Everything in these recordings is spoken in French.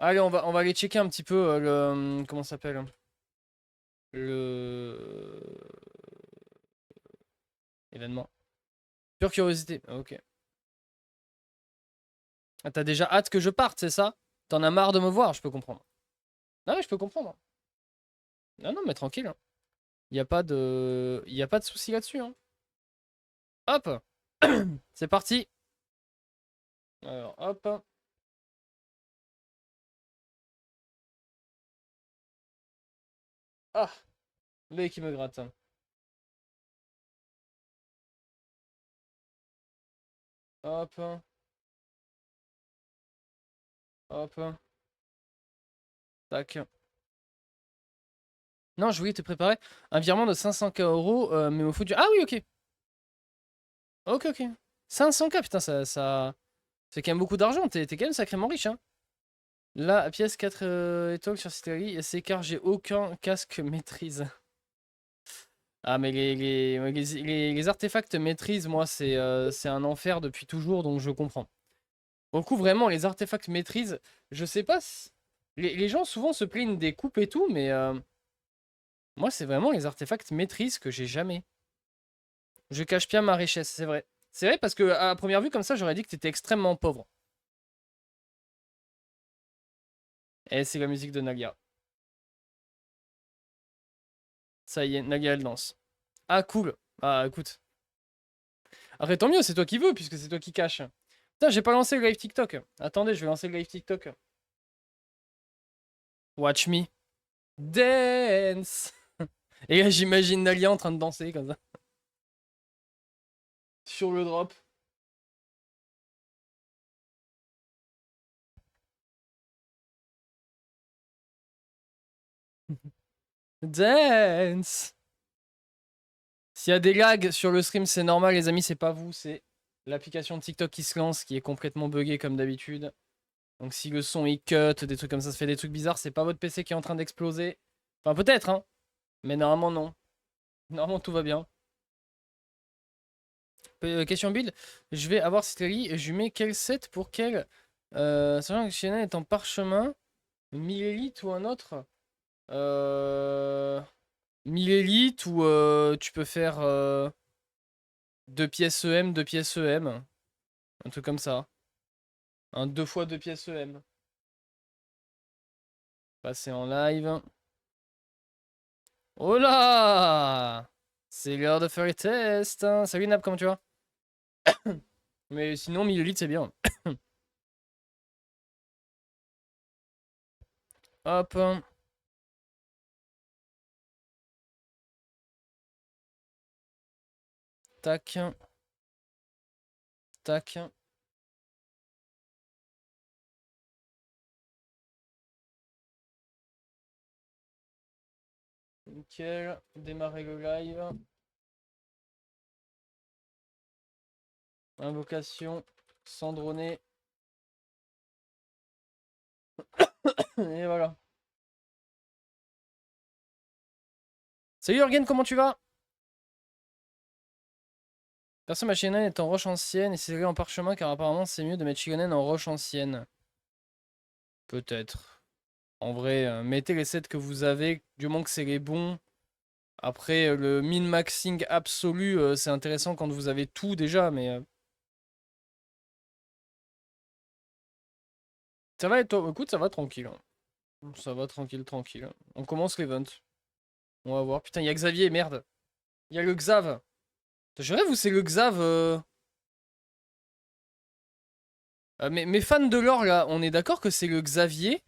Allez, on va aller checker un petit peu le... Comment ça s'appelle? Le... Événement. Pure curiosité. Ok. Ah, t'as déjà hâte que je parte, c'est ça? T'en as marre de me voir, je peux comprendre. Ah ouais, je peux comprendre. Non, non, mais tranquille, hein. Y a pas de... Y a pas de souci là-dessus, hein. Hop! C'est parti! Alors, hop. Ah! L'œil qui me gratte. Hop. Hop. Tac. Non, je voulais te préparer un virement de 500K euros, mais au faut du... Ah oui, ok. Ok, ok. 500K, putain, ça... C'est quand même beaucoup d'argent, t'es quand même sacrément riche, hein. La pièce 4 étoiles sur Citadeli, c'est car j'ai aucun casque maîtrise. Ah, mais les artefacts maîtrise, moi, c'est un enfer depuis toujours, donc je comprends. Au coup, vraiment, les artefacts maîtrise, je sais pas si... Les gens souvent se plaignent des coupes et tout, mais moi, c'est vraiment les artefacts maîtrise que j'ai jamais. Je cache bien ma richesse, c'est vrai. C'est vrai parce que à première vue, comme ça, j'aurais dit que t'étais extrêmement pauvre. Et c'est la musique de Nagia. Ça y est, Nagia, elle danse. Ah, cool. Ah, écoute. Après, tant mieux, c'est toi qui veux, puisque c'est toi qui caches. Putain, j'ai pas lancé le live TikTok. Attendez, je vais lancer le live TikTok. Watch me. Dance. Et là, j'imagine Nalia en train de danser comme ça. Sur le drop. Dance. S'il y a des lags sur le stream, c'est normal, les amis, c'est pas vous, c'est l'application de TikTok qui se lance, qui est complètement buggée comme d'habitude. Donc si le son il cut, des trucs comme ça fait des trucs bizarres, c'est pas votre PC qui est en train d'exploser. Enfin, peut-être, hein. Mais normalement, non. Normalement, tout va bien. Question build. Je vais avoir Citadeli. Je lui mets quel set pour quel sachant que Shannon est en parchemin. 1000 élites ou un autre 1000 élites ou tu peux faire 2 pièces EM, 2 pièces EM. Un truc comme ça. Un 2 fois 2 pièces EM. Passer en live. Oh là! C'est l'heure de faire les tests, hein. Salut Nap, comment tu vas? Mais sinon, 1000 élites, c'est bien. Hop. Tac. Tac. Nickel. Démarrer le live. Invocation. Sans droner. Et voilà. Salut Jorgen, comment tu vas? Perso, ma Shigonen est en roche ancienne et c'est en parchemin car apparemment c'est mieux de mettre Shigonen en roche ancienne. Peut-être. En vrai, mettez les sets que vous avez, du moment que c'est les bons. Après, le min-maxing absolu, c'est intéressant quand vous avez tout déjà, mais... Ça va et toi? Écoute, ça va tranquille, hein. Ça va tranquille, tranquille. On commence l'event. On va voir. Putain, il y a Xavier, merde. Il y a le Xav. Je rêve ou c'est le Xav mais mes fans de lore, là, on est d'accord que c'est le Xavier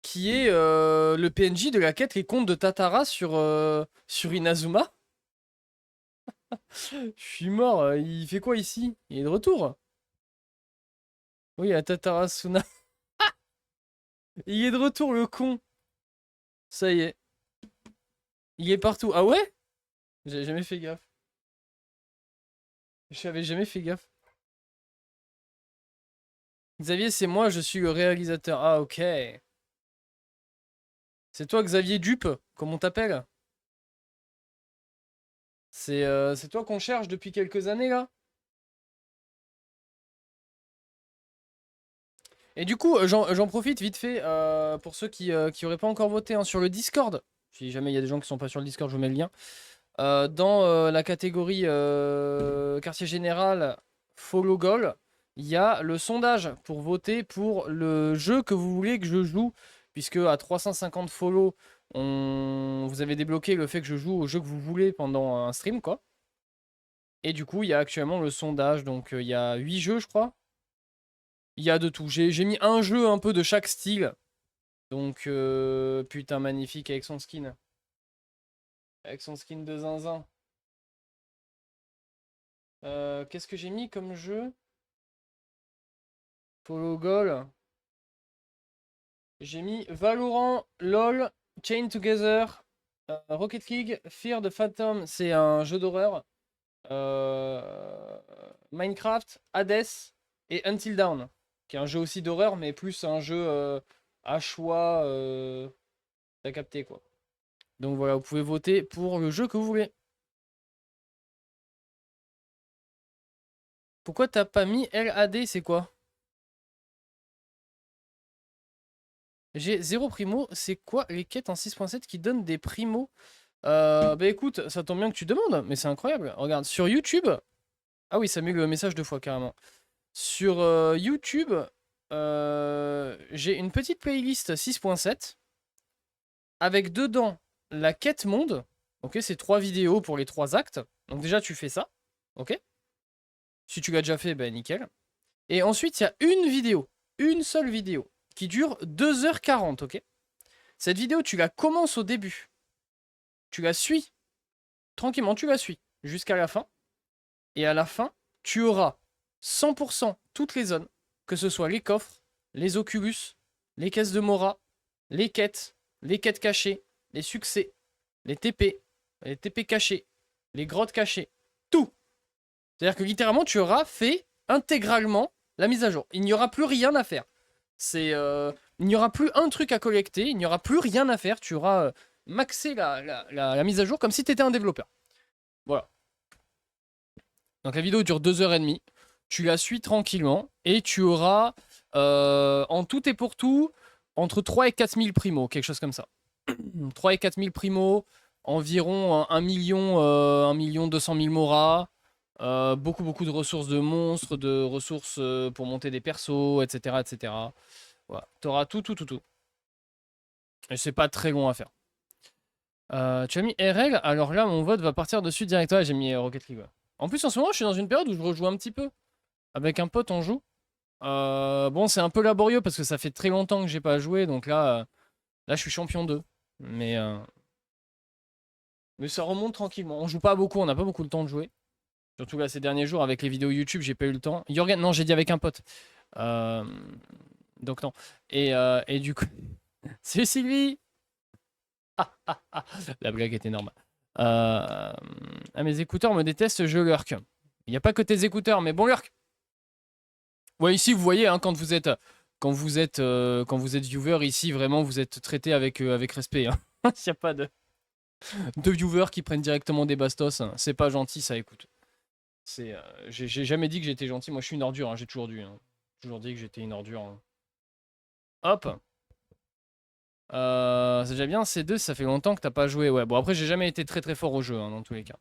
qui est le PNJ de la quête Les Contes de Tatara sur Inazuma? Je suis mort. Il fait quoi ici? Il est de retour? Oui, à Tatarasuna. Il est de retour, le con. Ça y est. Il est partout. Ah ouais? J'ai jamais fait gaffe. J'avais jamais fait gaffe. Xavier, c'est moi, je suis le réalisateur. Ah, ok. C'est toi, Xavier Dupe, comme on t'appelle? C'est toi qu'on cherche depuis quelques années, là? Et du coup, j'en profite vite fait pour ceux qui auraient pas encore voté hein, sur le Discord. Si jamais il y a des gens qui sont pas sur le Discord, je vous mets le lien. Dans la catégorie quartier général follow goal, il y a le sondage pour voter pour le jeu que vous voulez que je joue. Puisque à 350 follow, vous avez débloqué le fait que je joue au jeu que vous voulez pendant un stream, quoi. Et du coup, il y a actuellement le sondage. Donc, il y a 8 jeux, je crois. Il y a de tout. J'ai mis un jeu un peu de chaque style. Donc, putain, magnifique avec son skin. Avec son skin de zinzin. Qu'est-ce que j'ai mis comme jeu? Follow Goal. J'ai mis Valorant, LOL, Chain Together, Rocket League, Fear the Phantom, c'est un jeu d'horreur. Minecraft, Hades et Until Dawn, qui est un jeu aussi d'horreur, mais plus un jeu à choix. T'as capté quoi. Donc voilà, vous pouvez voter pour le jeu que vous voulez. Pourquoi t'as pas mis LAD, c'est quoi? J'ai 0 primo, c'est quoi les quêtes en 6.7 qui donnent des primos? Bah écoute, ça tombe bien que tu demandes, mais c'est incroyable. Regarde, sur YouTube... Ah oui, ça met le message 2 fois, carrément. Sur YouTube, j'ai une petite playlist 6.7 avec dedans la quête monde. Ok, c'est 3 vidéos pour les 3 actes. Donc déjà, tu fais ça. Ok. Si tu l'as déjà fait, ben nickel. Et ensuite, il y a une vidéo, une seule vidéo, qui dure 2h40, ok. Cette vidéo, tu la commences au début. Tu la suis. Tranquillement, tu la suis. Jusqu'à la fin. Et à la fin, tu auras 100% toutes les zones. Que ce soit les coffres, les Oculus, les caisses de Mora, les quêtes cachées, les succès, les TP cachés, les grottes cachées. Tout. C'est-à-dire que littéralement, tu auras fait intégralement la mise à jour. Il n'y aura plus rien à faire. Il n'y aura plus un truc à collecter, il n'y aura plus rien à faire. Tu auras maxé la mise à jour comme si tu étais un développeur. Voilà. Donc la vidéo dure 2h30. Tu la suis tranquillement et tu auras en tout et pour tout entre 3 et 4 000 primos, quelque chose comme ça. 3 et 4 000 primos, environ 1 million, 1 million 200 000 moras, beaucoup de ressources de monstres, de ressources pour monter des persos, etc. etc. Voilà. Tu auras tout. Et c'est pas très long à faire. Tu as mis RL, alors là mon vote va partir dessus direct. Ouais, j'ai mis Rocket League. Ouais. En plus en ce moment je suis dans une période où je rejoue un petit peu. Avec un pote on joue. Bon c'est un peu laborieux parce que ça fait très longtemps que j'ai pas joué. Donc là je suis champion 2. Mais ça remonte tranquillement. On joue pas beaucoup, on n'a pas beaucoup le temps de jouer. Surtout là ces derniers jours avec les vidéos YouTube j'ai pas eu le temps. Jorgen, non j'ai dit avec un pote. Euh, donc non. Et du coup... C'est Sylvie. La blague est énorme. Ah, mes écouteurs me détestent, je lurk. Il n'y a pas que tes écouteurs, mais bon lurk. Ouais, ici, vous voyez, hein, quand vous êtes viewer, ici, vraiment, vous êtes traité avec respect. Hein. Il n'y a pas de viewers qui prennent directement des bastos. Hein. C'est pas gentil, ça, écoute. J'ai jamais dit que j'étais gentil. Moi, je suis une ordure, hein, j'ai toujours dit. Hein. Toujours dit que j'étais une ordure. Hein. Hop. C'est déjà bien, C2, ça fait longtemps que t'as pas joué. Ouais, bon, après, j'ai jamais été très fort au jeu, hein, dans tous les cas.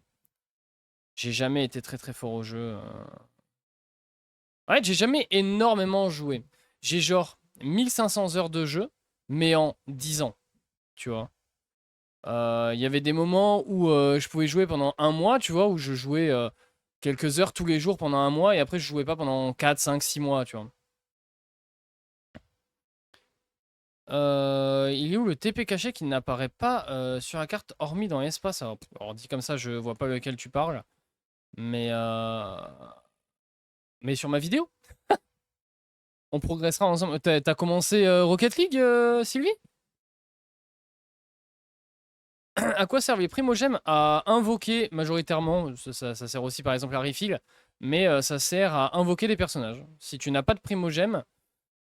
J'ai jamais été très fort au jeu. Ouais, j'ai jamais énormément joué. J'ai genre 1500 heures de jeu, mais en 10 ans, tu vois. Il y avait des moments où je pouvais jouer pendant un mois, tu vois, où je jouais quelques heures tous les jours pendant un mois, et après je jouais pas pendant 4, 5, 6 mois, tu vois. Il est où le TP caché qui n'apparaît pas sur la carte, hormis dans l'espace? Alors, dit comme ça, je vois pas lequel tu parles, mais, mais sur ma vidéo, on progressera ensemble. T'as commencé Rocket League, Sylvie? À quoi servent les primogèmes? À invoquer majoritairement, ça sert aussi par exemple à refill, mais ça sert à invoquer des personnages. Si tu n'as pas de primogèmes,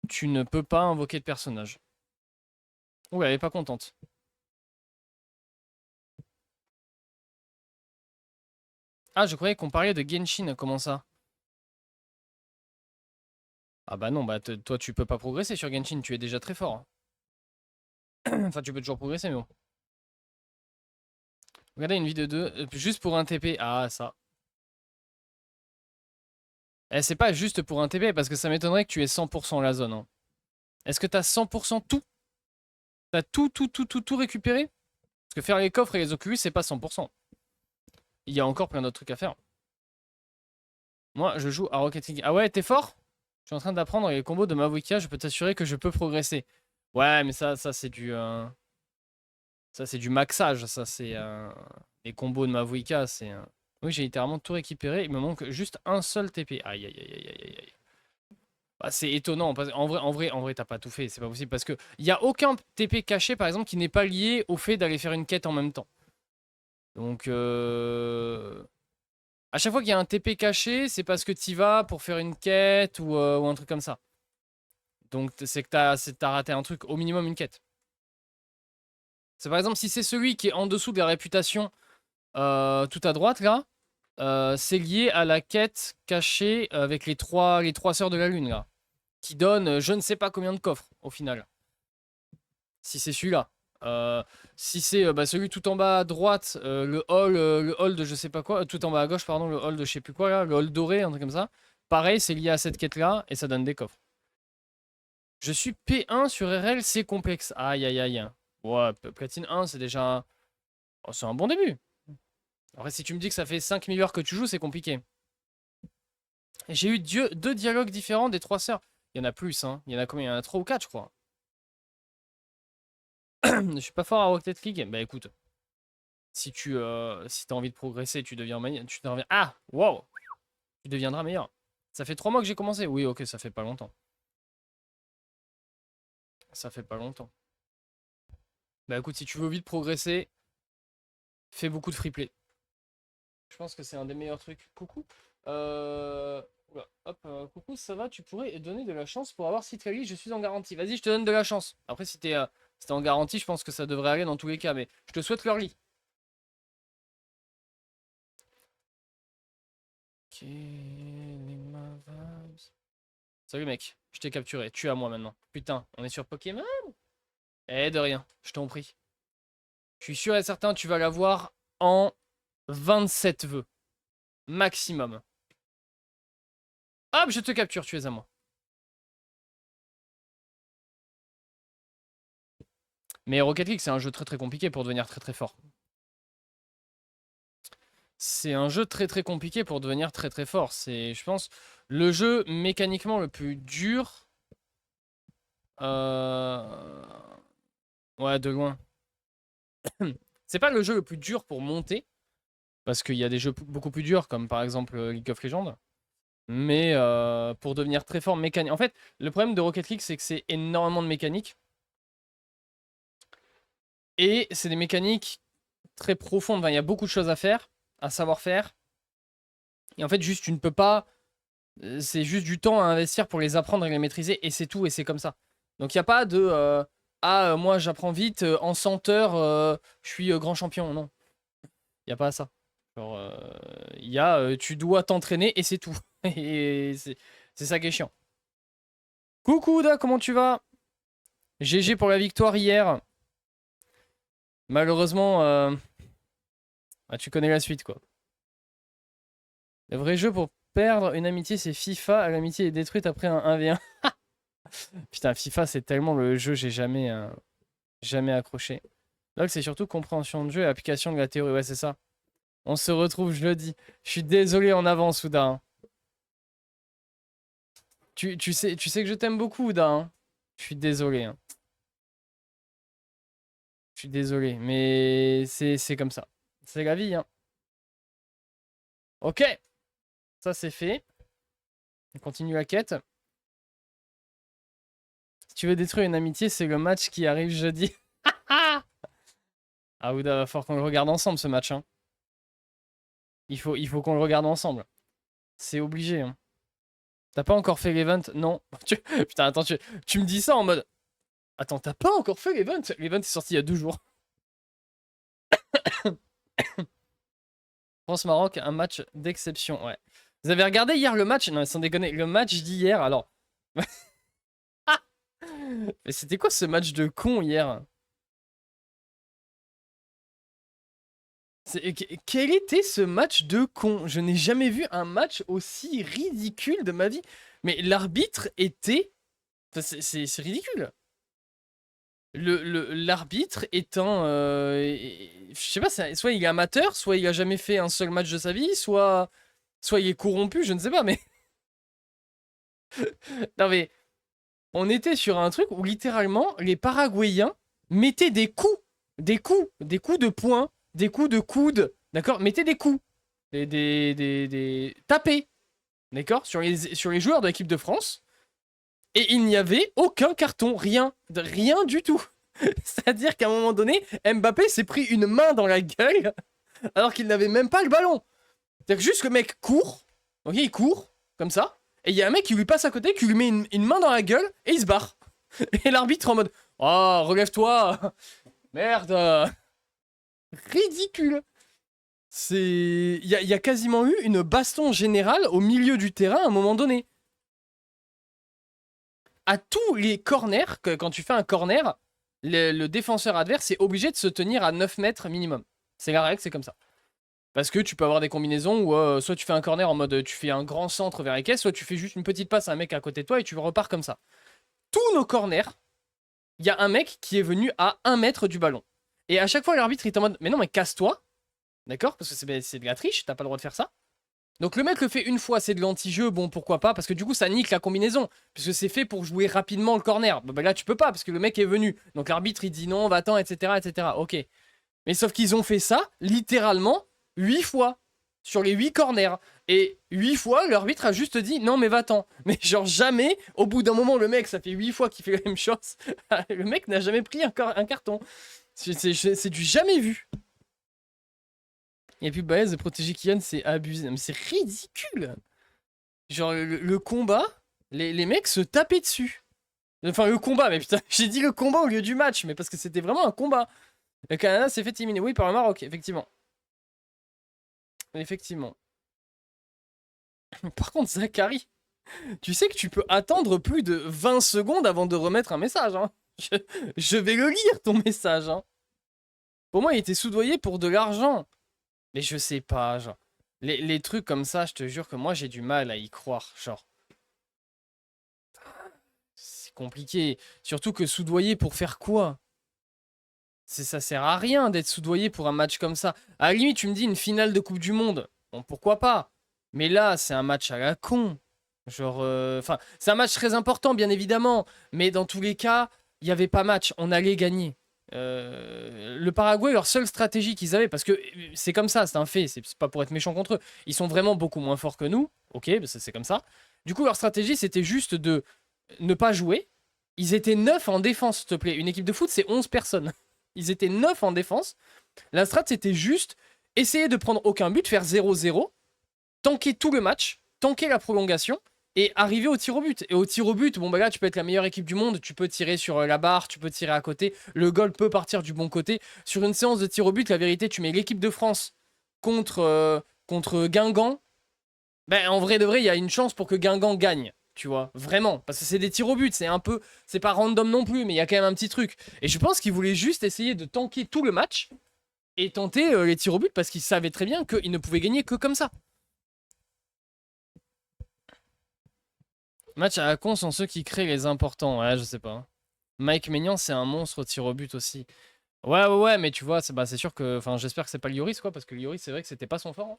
tu ne peux pas invoquer de personnage. Ouh, elle est pas contente. Ah, je croyais qu'on parlait de Genshin, comment ça? Ah bah non, bah toi tu peux pas progresser sur Genshin, tu es déjà très fort. Enfin, tu peux toujours progresser, mais bon. Regardez une vidéo 2, juste pour un TP. Ah, ça. Eh, c'est pas juste pour un TP, parce que ça m'étonnerait que tu aies 100% la zone. Hein. Est-ce que t'as 100% tout? T'as tout récupéré? Parce que faire les coffres et les Oculus, c'est pas 100%. Il y a encore plein d'autres trucs à faire. Moi, je joue à Rocket League. Ah ouais, t'es fort? Je suis en train d'apprendre les combos de Mavuika, je peux t'assurer que je peux progresser. Ouais, mais ça c'est du... Ça, c'est du maxage. Ça, c'est... Les combos de Mavuika, c'est... Oui, j'ai littéralement tout récupéré. Il me manque juste un seul TP. Aïe, aïe, aïe, aïe, aïe, aïe. Bah, c'est étonnant. En vrai, t'as pas tout fait. C'est pas possible. Parce que il y a aucun TP caché, par exemple, qui n'est pas lié au fait d'aller faire une quête en même temps. Donc... À chaque fois qu'il y a un TP caché, c'est parce que t'y vas pour faire une quête ou un truc comme ça. Donc c'est que t'as raté un truc, au minimum une quête. C'est par exemple si c'est celui qui est en dessous de la réputation tout à droite là, c'est lié à la quête cachée avec les trois sœurs de la lune là. Qui donne je ne sais pas combien de coffres au final. Si c'est celui-là. Si c'est bah, celui tout en bas à droite, le hall de je sais pas quoi, tout en bas à gauche, pardon, le hall de je sais plus quoi là, le hall doré, un truc comme ça. Pareil, c'est lié à cette quête là et ça donne des coffres. Je suis P1 sur RL, c'est complexe. Aïe aïe aïe. Ouais, platine 1, c'est déjà. Oh, c'est un bon début. Après, si tu me dis que ça fait 5000 heures que tu joues, c'est compliqué. J'ai eu deux dialogues différents des trois sœurs. Il y en a plus, hein. Il y en a combien? Il y en a 3 ou 4, je crois. Je suis pas fort à Rocket League. Bah écoute, si t'as envie de progresser, tu deviens meilleur. Ah, wow! Tu deviendras meilleur. Ça fait 3 mois que j'ai commencé. Oui, ok, ça fait pas longtemps. Ça fait pas longtemps. Bah écoute, si tu veux vite progresser, fais beaucoup de free play. Je pense que c'est un des meilleurs trucs. Coucou. Oula, hop, coucou, ça va? Tu pourrais donner de la chance pour avoir Citrelli, je suis en garantie. Vas-y, je te donne de la chance. Après, si t'es en garantie, je pense que ça devrait aller dans tous les cas, mais je te souhaite leur lit. Salut mec, je t'ai capturé. Tu es à moi maintenant. Putain, on est sur Pokémon? Eh, de rien, je t'en prie. Je suis sûr et certain, tu vas l'avoir en 27 vœux. Maximum. Hop, je te capture, tu es à moi. Mais Rocket League, c'est un jeu très très compliqué pour devenir très très fort. C'est un jeu très très compliqué pour devenir très très fort. C'est, je pense, le jeu mécaniquement le plus dur. Euh, Ouais, de loin. C'est pas le jeu le plus dur pour monter, parce qu'il y a des jeux beaucoup plus durs, comme par exemple League of Legends. Mais pour devenir très fort mécanique. En fait, le problème de Rocket League, c'est que c'est énormément de mécaniques. Et c'est des mécaniques très profondes. Enfin, il y a beaucoup de choses à faire, à savoir faire. Et en fait, juste, tu ne peux pas. C'est juste du temps à investir pour les apprendre et les maîtriser, et c'est tout, et c'est comme ça. Donc il n'y a pas de moi j'apprends vite, en 100 heures, je suis grand champion. Non, il n'y a pas ça. Genre, il y a tu dois t'entraîner et c'est tout. Et c'est ça qui est chiant. Coucou Da, comment tu vas? GG pour la victoire hier. Malheureusement, bah, tu connais la suite quoi. Le vrai jeu pour perdre une amitié, c'est FIFA. L'amitié est détruite après un 1v1. Putain, FIFA, c'est tellement le jeu, j'ai jamais accroché. Là, c'est surtout compréhension de jeu et application de la théorie. Ouais, c'est ça. On se retrouve jeudi. Je suis désolé en avance, Ouda. Hein. Tu sais que je t'aime beaucoup, Ouda. Hein. Je suis désolé. Hein. Je suis désolé, mais c'est comme ça. C'est la vie. Hein. Ok, ça c'est fait. On continue la quête. Si tu veux détruire une amitié, c'est le match qui arrive jeudi. Ah, Ouda, va falloir qu'on le regarde ensemble ce match. Hein. Il faut qu'on le regarde ensemble. C'est obligé. Hein. T'as pas encore fait l'event? Non. Putain, attends, tu me dis ça en mode. Attends, t'as pas encore fait l'event? L'event est sorti il y a 2 jours. France-Maroc, un match d'exception, ouais. Vous avez regardé hier le match? Non, sans déconner, le match d'hier, alors. Mais c'était quoi ce match de con hier? Quel était ce match de con? Je n'ai jamais vu un match aussi ridicule de ma vie. Mais l'arbitre était... Enfin, c'est ridicule. L'arbitre étant... je sais pas, soit il est amateur, soit il a jamais fait un seul match de sa vie, soit il est corrompu, je ne sais pas, mais... Non mais, on était sur un truc où littéralement, les Paraguayens mettaient des coups. Des coups de poing, des coups de coude, d'accord? Mettaient des coups. Tapés, d'accord? Sur les joueurs de l'équipe de France. Et il n'y avait aucun carton, rien. Rien du tout. C'est-à-dire qu'à un moment donné, Mbappé s'est pris une main dans la gueule alors qu'il n'avait même pas le ballon. C'est-à-dire que juste le mec court, ok, il court, comme ça, et il y a un mec qui lui passe à côté, qui lui met une main dans la gueule, et il se barre. Et l'arbitre en mode « Oh, relève-toi. Merde. » Ridicule. Il y a quasiment eu une baston générale au milieu du terrain à un moment donné. À tous les corners, quand tu fais un corner, le défenseur adverse est obligé de se tenir à 9 mètres minimum. C'est la règle, c'est comme ça. Parce que tu peux avoir des combinaisons où soit tu fais un corner en mode tu fais un grand centre vers les caisses, soit tu fais juste une petite passe à un mec à côté de toi et tu repars comme ça. Tous nos corners, il y a un mec qui est venu à 1 mètre du ballon. Et à chaque fois, l'arbitre est en mode mais non, mais casse-toi. D'accord? Parce que c'est de la triche, t'as pas le droit de faire ça. Donc le mec le fait une fois, c'est de l'anti-jeu, bon pourquoi pas, parce que du coup ça nique la combinaison, puisque c'est fait pour jouer rapidement le corner. Bah là tu peux pas, parce que le mec est venu. Donc l'arbitre il dit non, va-t'en, etc., etc. Ok. Mais sauf qu'ils ont fait ça, littéralement, 8 fois, sur les 8 corners. Et 8 fois, l'arbitre a juste dit non mais va-t'en. Mais genre jamais, au bout d'un moment le mec, ça fait 8 fois qu'il fait la même chose, le mec n'a jamais pris un carton. C'est du jamais vu. Il n'y a plus Baez de protéger Kian, c'est abusé. Mais c'est ridicule. Genre, le combat, les mecs se tapaient dessus. Enfin, le combat, mais putain, j'ai dit le combat au lieu du match, mais parce que c'était vraiment un combat. Le Canada s'est fait éliminer, oui, par le Maroc, effectivement. Effectivement. Par contre, Zachary, tu sais que tu peux attendre plus de 20 secondes avant de remettre un message, hein. Je vais le lire, ton message, hein. Pour moi, il était soudoyé pour de l'argent. Mais je sais pas, genre. Les trucs comme ça, je te jure que moi, j'ai du mal à y croire, genre. C'est compliqué. Surtout que soudoyer pour faire quoi? Ça sert à rien d'être soudoyé pour un match comme ça. À la limite, tu me dis une finale de Coupe du Monde. Bon, pourquoi pas? Mais là, c'est un match à la con. Genre, enfin, c'est un match très important, bien évidemment. Mais dans tous les cas, il n'y avait pas match. On allait gagner. Le Paraguay, leur seule stratégie qu'ils avaient, parce que c'est comme ça, c'est un fait, c'est pas pour être méchant contre eux. Ils sont vraiment beaucoup moins forts que nous. Ok, c'est comme ça. Du coup, leur stratégie, c'était juste de ne pas jouer. Ils étaient 9 en défense, s'il te plaît. Une équipe de foot, c'est 11 personnes. Ils étaient 9 en défense. La strat, c'était juste essayer de prendre aucun but, faire 0-0, tanker tout le match, tanker la prolongation et arriver au tir au but. Et au tir au but, bon bah là, tu peux être la meilleure équipe du monde, tu peux tirer sur la barre, tu peux tirer à côté, le goal peut partir du bon côté. Sur une séance de tir au but, la vérité, tu mets l'équipe de France contre Guingamp. Ben, en vrai de vrai, il y a une chance pour que Guingamp gagne. Tu vois, vraiment, parce que c'est des tirs au but, c'est pas random non plus, mais il y a quand même un petit truc. Et je pense qu'ils voulaient juste essayer de tanker tout le match et tenter les tirs au but parce qu'ils savaient très bien qu'ils ne pouvaient gagner que comme ça. Match à la con sont ceux qui créent les importants, ouais, je sais pas. Mike Maignan, c'est un monstre au tir au but aussi. Ouais, mais tu vois, c'est sûr que, enfin, j'espère que c'est pas Lloris, quoi, parce que Lloris, c'est vrai que c'était pas son fort, hein.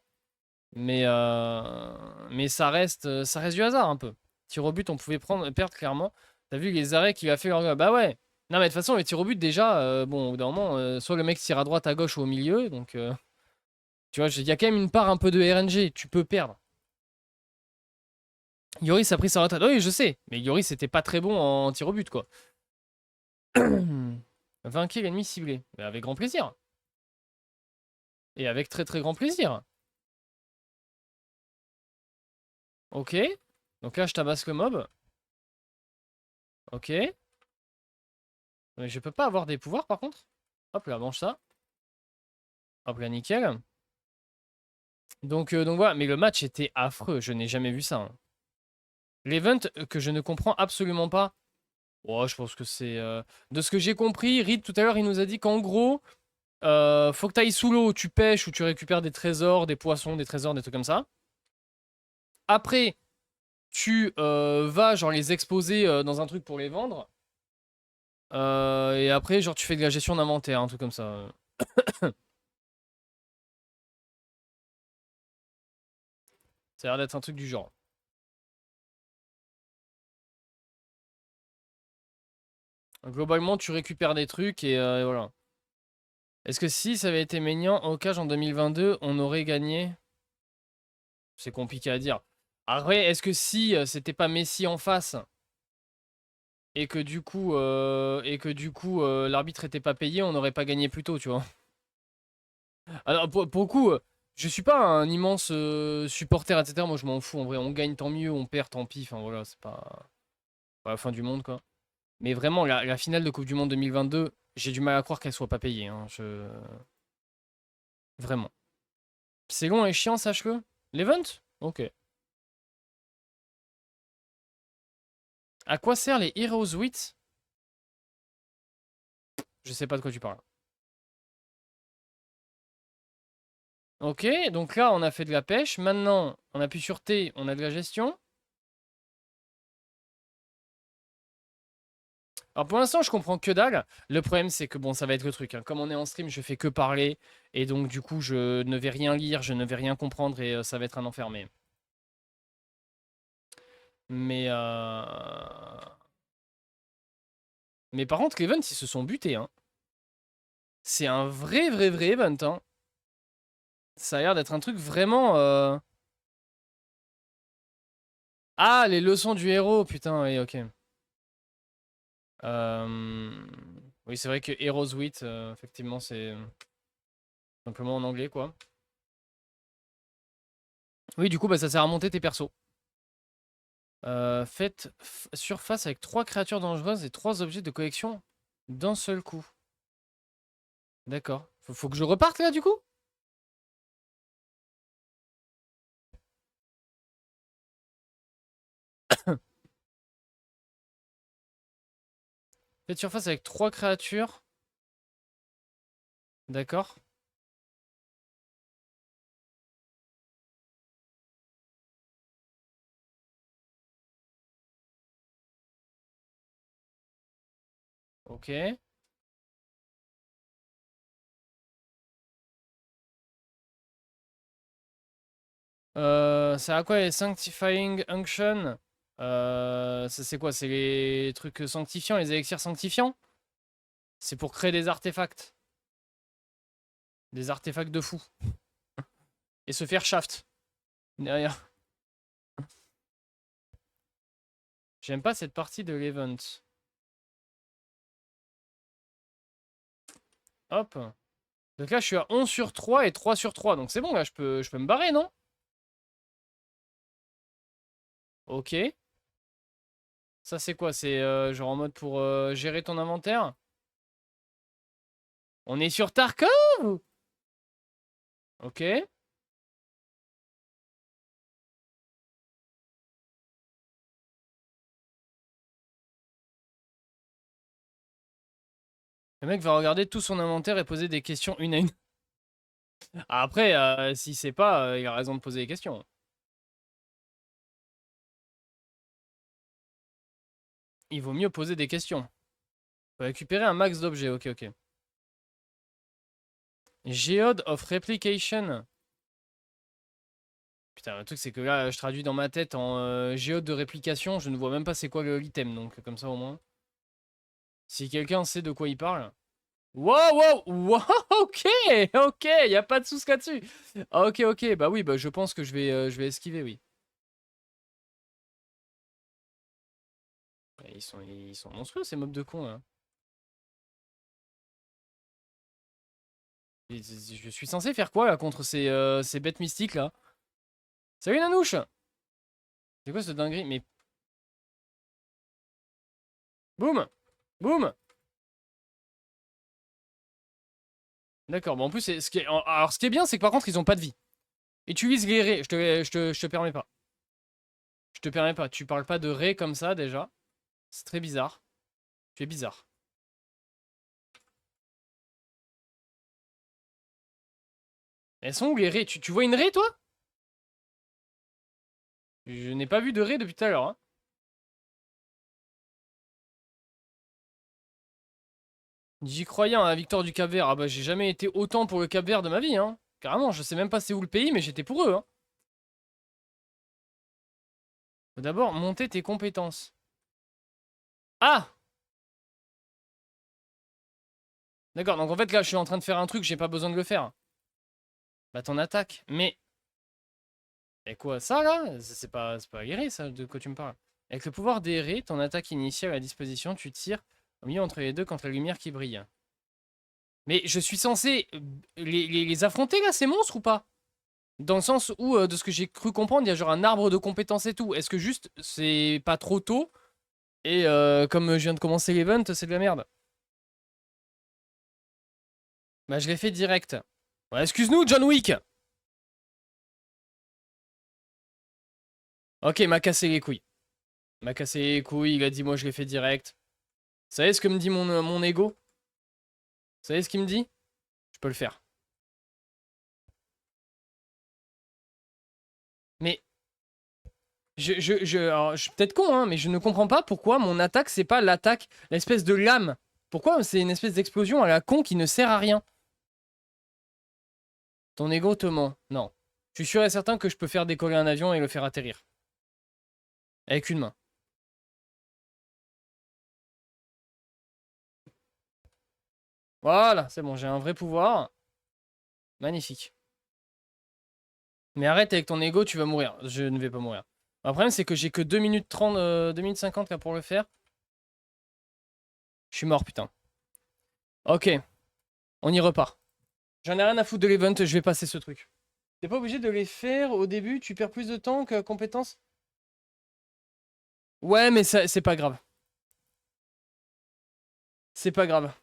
Mais ça reste du hasard un peu. Tir au but, on pouvait perdre clairement. T'as vu les arrêts qu'il a fait? Bah ouais. Non, mais de toute façon, les tirs au but, déjà, bon, au bout d'un moment, soit le mec tire à droite, à gauche ou au milieu. Donc, tu vois, il y a quand même une part un peu de RNG. Tu peux perdre. Yoris a pris sa retraite. Oui, je sais. Mais Yoris, c'était pas très bon en tir au but, quoi. Vainquer l'ennemi ciblé. Mais avec grand plaisir. Et avec très très grand plaisir. Ok. Donc là, je tabasse le mob. Ok. Mais je peux pas avoir des pouvoirs par contre. Hop là, mange ça. Hop là, nickel. Donc voilà, mais le match était affreux. Je n'ai jamais vu ça, hein. L'event que je ne comprends absolument pas. Oh, je pense que c'est... De ce que j'ai compris, Reed tout à l'heure, il nous a dit qu'en gros, faut que tu ailles sous l'eau, tu pêches ou tu récupères des trésors, des poissons, des trésors, des trucs comme ça. Après, tu vas genre les exposer dans un truc pour les vendre. Et après, genre tu fais de la gestion d'inventaire, un truc comme ça. Ça a l'air d'être un truc du genre. Globalement, tu récupères des trucs et voilà. Est-ce que si ça avait été Maignan au cage en 2022, on aurait gagné? C'est compliqué à dire. Après, est-ce que si c'était pas Messi en face et que du coup l'arbitre était pas payé, on n'aurait pas gagné plus tôt, tu vois. Alors pour le coup, je suis pas un immense supporter, etc. Moi je m'en fous en vrai. On gagne tant mieux, on perd tant pis. Enfin voilà, c'est pas la fin du monde quoi. Mais vraiment, la finale de Coupe du Monde 2022, j'ai du mal à croire qu'elle soit pas payée, hein. Vraiment. C'est long et chiant, sache-le. L'event? Ok. À quoi servent les Heroes 8? Je sais pas de quoi tu parles. Ok, donc là on a fait de la pêche. Maintenant, on appuie sur T, on a de la gestion. Alors pour l'instant, je comprends que dalle. Le problème, c'est que bon, ça va être le truc, hein. Comme on est en stream, je fais que parler. Et donc, du coup, je ne vais rien lire, je ne vais rien comprendre et ça va être un enfer. Mais par contre, les events, ils se sont butés, hein. C'est un vrai event, hein. Ça a l'air d'être un truc vraiment. Ah, les leçons du héros, putain, oui, ok. Oui, c'est vrai que Heroes 8, effectivement, c'est simplement en anglais, quoi. Oui, du coup, bah, ça sert à monter tes persos. Faites surface avec 3 créatures dangereuses et 3 objets de collection d'un seul coup. D'accord. Faut que je reparte là, du coup? Faites surface avec 3 créatures. D'accord. Ok. Ça a quoi les Sanctifying Unction? C'est quoi? C'est les trucs sanctifiants, les élixirs sanctifiants? C'est pour créer des artefacts. Des artefacts de fou. Et se faire shaft. Derrière. J'aime pas cette partie de l'event. Hop. Donc là, je suis à 11 sur 3 et 3 sur 3. Donc c'est bon, là, je peux me barrer, non? Ok. Ça, c'est quoi? C'est genre en mode pour gérer ton inventaire? On est sur Tarkov? Ok. Le mec va regarder tout son inventaire et poser des questions une à une. Après, s'il sait pas, il a raison de poser des questions. Il vaut mieux poser des questions. Faut récupérer un max d'objets. Ok, ok. Geode of Replication. Putain, le truc, c'est que là, je traduis dans ma tête en géode de réplication. Je ne vois même pas c'est quoi l'item. Donc, comme ça, au moins. Si quelqu'un sait de quoi il parle. Wow, wow, wow, ok, ok, y a pas de soucis là-dessus. Ok, ok, bah oui, bah je pense que je vais esquiver, oui. Ils sont monstrueux, ces mobs de cons, là. Je suis censé faire quoi, là, contre ces bêtes mystiques, là? Salut, Nanouche! C'est quoi, ce dinguerie? Mais... Boum! Boum! D'accord, bon, en plus, alors, ce qui est bien, c'est que par contre, ils ont pas de vie. Utilise guérir, je te permets pas. Je te permets pas. Tu parles pas de raies comme ça déjà. C'est très bizarre. Tu es bizarre. Elles sont où les raies? Tu vois une raie toi? Je n'ai pas vu de raie depuis tout à l'heure. Hein. J'y croyais à la victoire du Cap-Vert. Ah bah j'ai jamais été autant pour le Cap-Vert de ma vie. Hein. Carrément, je sais même pas c'est où le pays, mais j'étais pour eux. Hein. Faut d'abord monter tes compétences. Ah! D'accord, donc en fait là je suis en train de faire un truc, j'ai pas besoin de le faire. Bah ton attaque. Mais. Et quoi, ça là? C'est pas aguerri ça de quoi tu me parles. Avec le pouvoir d'errer, ton attaque initiale à disposition, tu tires au milieu entre les deux contre la lumière qui brille. Mais je suis censé les affronter là, ces monstres ou pas? Dans le sens où, de ce que j'ai cru comprendre, il y a genre un arbre de compétences et tout. Est-ce que juste c'est pas trop tôt? Et comme je viens de commencer l'event, c'est de la merde. Bah je l'ai fait direct. Ouais, excuse-nous, John Wick! Ok, m'a cassé les couilles. M'a cassé les couilles, il a dit moi je l'ai fait direct. Vous savez ce que me dit mon ego? Vous savez ce qu'il me dit? Je peux le faire. Mais alors, je suis peut-être con, hein, mais je ne comprends pas pourquoi mon attaque, c'est pas l'attaque, l'espèce de lame. Pourquoi c'est une espèce d'explosion à la con qui ne sert à rien? Ton ego te ment. Non. Je suis sûr et certain que je peux faire décoller un avion et le faire atterrir. Avec une main. Voilà, c'est bon, j'ai un vrai pouvoir. Magnifique. Mais arrête avec ton ego, tu vas mourir. Je ne vais pas mourir. Le problème, c'est que j'ai que 2 minutes 30, 2 minutes 50 là, pour le faire. Je suis mort, putain. Ok, on y repart. J'en ai rien à foutre de l'event, je vais passer ce truc. T'es pas obligé de les faire au début, tu perds plus de temps que compétences. Ouais, mais c'est pas grave. C'est pas grave.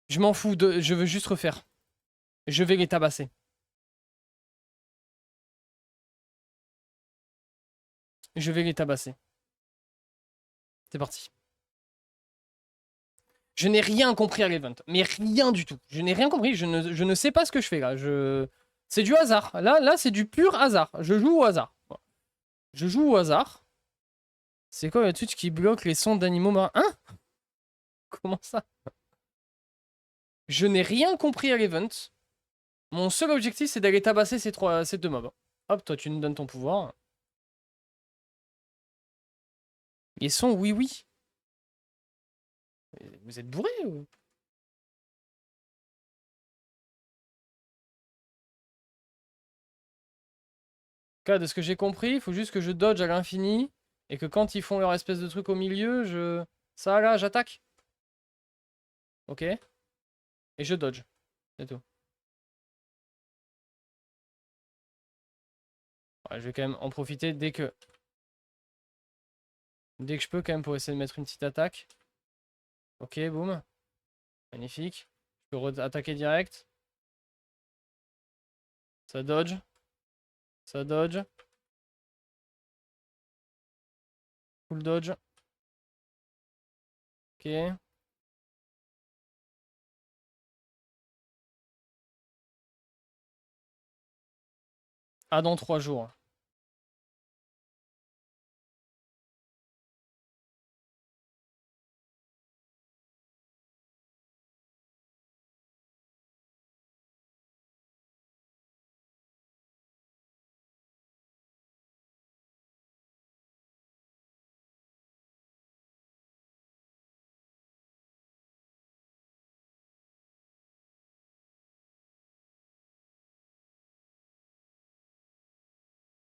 Je m'en fous, je veux juste refaire. Je vais les tabasser. Je vais les tabasser. C'est parti. Je n'ai rien compris à l'event. Mais rien du tout. Je n'ai rien compris. Je ne sais pas ce que je fais là. C'est du hasard. Là c'est du pur hasard. Je joue au hasard. Je joue au hasard. C'est quoi le truc qui bloque les sons d'animaux marins? Hein? Comment ça? Je n'ai rien compris à l'event. Mon seul objectif, c'est d'aller tabasser ces deux mobs. Hop, toi, tu nous donnes ton pouvoir. Ils sont oui, oui. Vous êtes bourrés ou... Cas, de ce que j'ai compris, il faut juste que je dodge à l'infini. Et que quand ils font leur espèce de truc au milieu, je... Ça, là, j'attaque. Ok. Et je dodge. C'est tout. Ouais, je vais quand même en profiter dès que... Dès que je peux, quand même, pour essayer de mettre une petite attaque. Ok, boum. Magnifique. Je peux attaquer direct. Ça dodge. Ça dodge. Full dodge. Ok. Ah, dans 3 jours.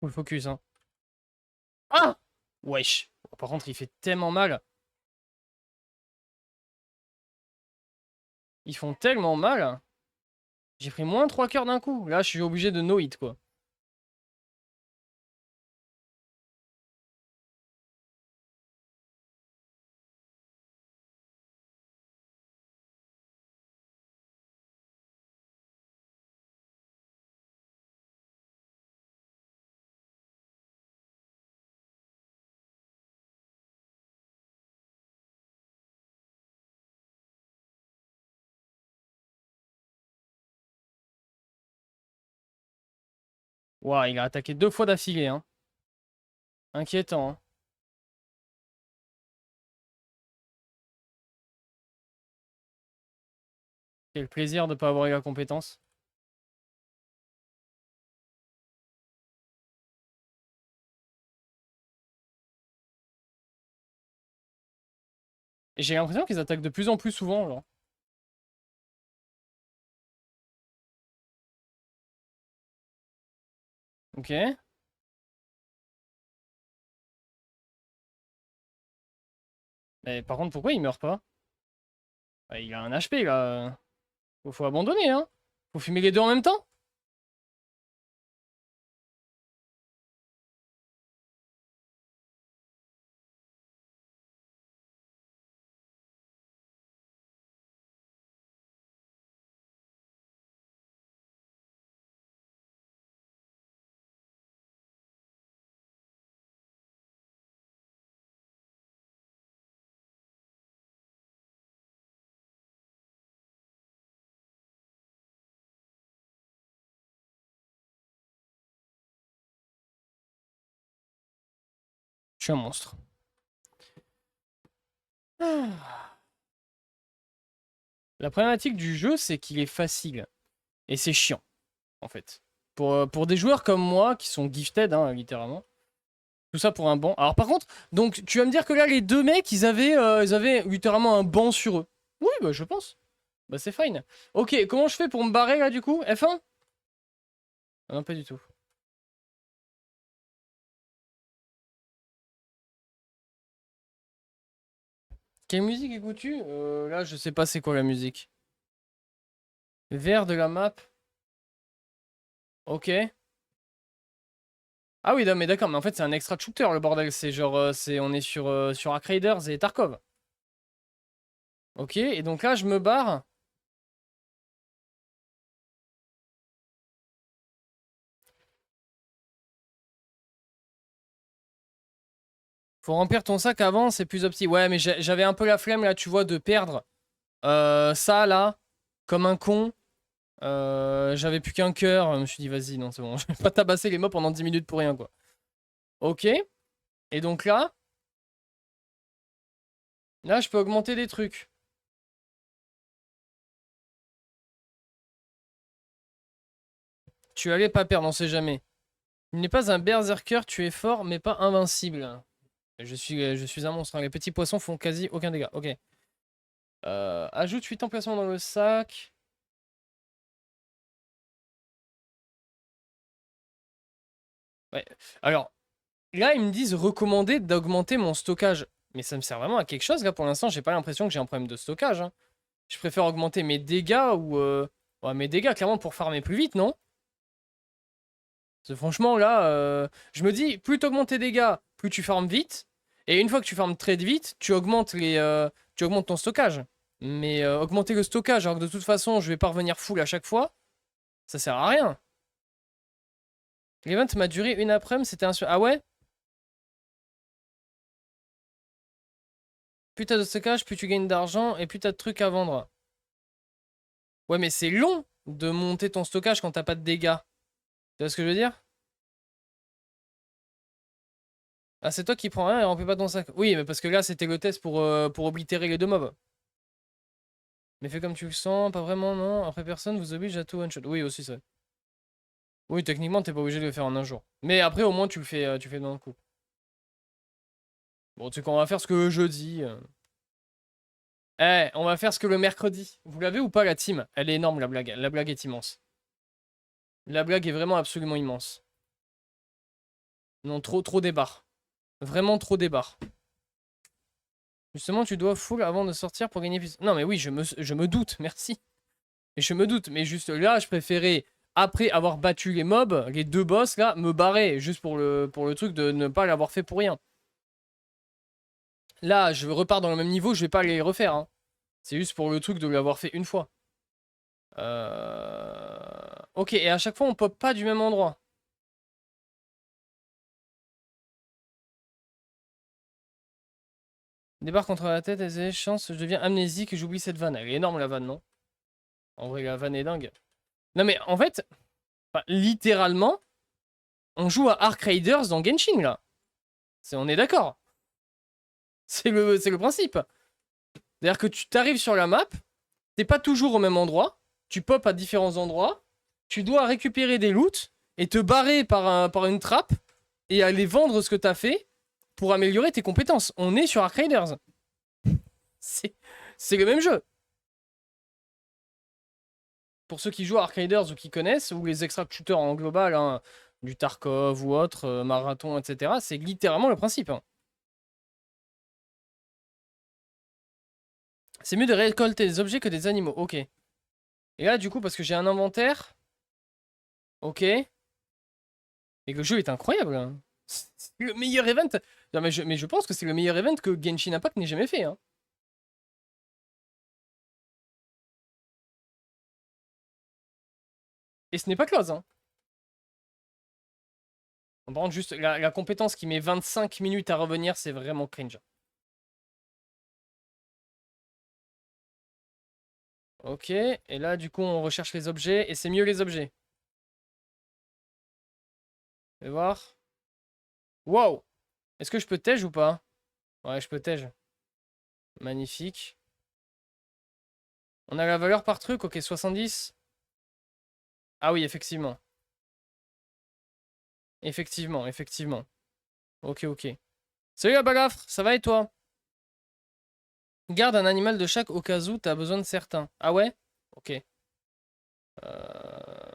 Full focus, hein. Ah! Wesh. Par contre, il fait tellement mal. Ils font tellement mal. J'ai pris moins 3 cœurs d'un coup. Là, je suis obligé de no hit, quoi. Ouah, il a attaqué 2 fois d'affilée, hein. Inquiétant, hein. Quel plaisir de pas avoir eu la compétence. Et j'ai l'impression qu'ils attaquent de plus en plus souvent, genre. Ok. Mais par contre, pourquoi il meurt pas? Ah, il a un HP, là. Faut abandonner, hein. Faut fumer les deux en même temps. Je suis un monstre. Ah. La problématique du jeu, c'est qu'il est facile. Et c'est chiant, en fait. Pour des joueurs comme moi, qui sont gifted, hein, littéralement. Tout ça pour un banc. Alors par contre, donc tu vas me dire que là, les deux mecs, ils avaient littéralement un banc sur eux. Oui, bah je pense. Bah c'est fine. Ok, comment je fais pour me barrer là du coup? F1? Ah non, pas du tout. Quelle musique écoutes-tu? Là, je sais pas c'est quoi la musique. Vert de la map. Ok. Ah oui, non, mais d'accord, mais en fait c'est un extra shooter le bordel. C'est genre, on est sur Ark Raiders et Tarkov. Ok, et donc là je me barre. Faut remplir ton sac avant, c'est plus opti. Ouais, mais j'avais un peu la flemme là, tu vois, de perdre ça là, comme un con. J'avais plus qu'un cœur. Je me suis dit, vas-y, non, c'est bon. Je vais pas tabasser les mobs pendant 10 minutes pour rien, quoi. Ok. Et donc là, je peux augmenter des trucs. Tu allais pas perdre, on sait jamais. Il n'est pas un berserker, tu es fort, mais pas invincible. Je suis un monstre, hein. Les petits poissons font quasi aucun dégât. Ok. Ajoute 8 emplacements dans le sac. Ouais. Alors, là, ils me disent recommander d'augmenter mon stockage. Mais ça me sert vraiment à quelque chose, là, pour l'instant, j'ai pas l'impression que j'ai un problème de stockage, hein. Je préfère augmenter mes dégâts ou... Ouais, mes dégâts, clairement, pour farmer plus vite, non? Parce que franchement, là, je me dis, plus t'augmentes tes dégâts, plus tu farmes vite. Et une fois que tu farmes très vite, tu augmentes ton stockage. Mais augmenter le stockage, alors que de toute façon, je vais pas revenir full à chaque fois, ça sert à rien. L'event m'a duré une après-midi, c'était un... Ah ouais? Plus t'as de stockage, plus tu gagnes d'argent et plus t'as de trucs à vendre. Ouais, mais c'est long de monter ton stockage quand t'as pas de dégâts. Tu vois ce que je veux dire? Ah, c'est toi qui prends rien et remplis pas ton sac. Oui, mais parce que là, c'était le test pour oblitérer les deux mobs. Mais fais comme tu le sens, pas vraiment, non. Après, personne vous oblige à tout one-shot. Oui, aussi, ça. Oui, techniquement, t'es pas obligé de le faire en un jour. Mais après, au moins, tu le fais dans un coup. Bon, tu sais qu'on va faire ce que le jeudi. Eh, on va faire ce que le mercredi. Vous l'avez ou pas, la team? Elle est énorme, la blague. La blague est immense. La blague est vraiment absolument immense. Non, trop débarre. Vraiment trop débarre. Justement, tu dois full avant de sortir pour gagner plus. Non, mais oui, je me doute, merci. Et je me doute, mais juste là, je préférais, après avoir battu les mobs, les deux boss, là, me barrer, juste pour le truc de ne pas l'avoir fait pour rien. Là, je repars dans le même niveau, je vais pas les refaire, hein. C'est juste pour le truc de l'avoir fait une fois. Ok, et à chaque fois, on pop pas du même endroit. Débarque contre la tête, et chances, je deviens amnésique et j'oublie cette vanne. Elle est énorme, la vanne, non? En vrai, la vanne est dingue. Non, mais en fait, enfin, littéralement, On joue à Arc Raiders dans Genshin, là. On est d'accord. C'est le principe. C'est-à-dire que tu t'arrives sur la map, t'es pas toujours au même endroit, tu pop à différents endroits, tu dois récupérer des loots et te barrer par une trappe et aller vendre ce que t'as fait pour améliorer tes compétences. On est sur Arc Raiders. C'est le même jeu. Pour ceux qui jouent à Arc Raiders ou qui connaissent, ou les extract shooters en global, hein, du Tarkov ou autre, Marathon, etc., c'est littéralement le principe. Hein. C'est mieux de récolter des objets que des animaux. Ok. Et là, du coup, parce que j'ai un inventaire. Ok. Et le jeu est incroyable. Hein. C'est le meilleur event. Non, mais je pense que c'est le meilleur event que Genshin Impact n'ait jamais fait. Hein. Et ce n'est pas close. Hein. Par contre, juste la compétence qui met 25 minutes à revenir, c'est vraiment cringe. Ok. Et là, du coup, on recherche les objets. Et c'est mieux les objets. Je vais voir. Wow. Est-ce que je peux tège ou pas? Ouais, je peux tège. Magnifique. On a la valeur par truc, ok, 70. Ah oui, effectivement. Effectivement, effectivement. Ok, ok. Salut la balafre, ça va et toi? Garde un animal de chaque au cas où t'as besoin de certains. Ah ouais? Ok. Euh...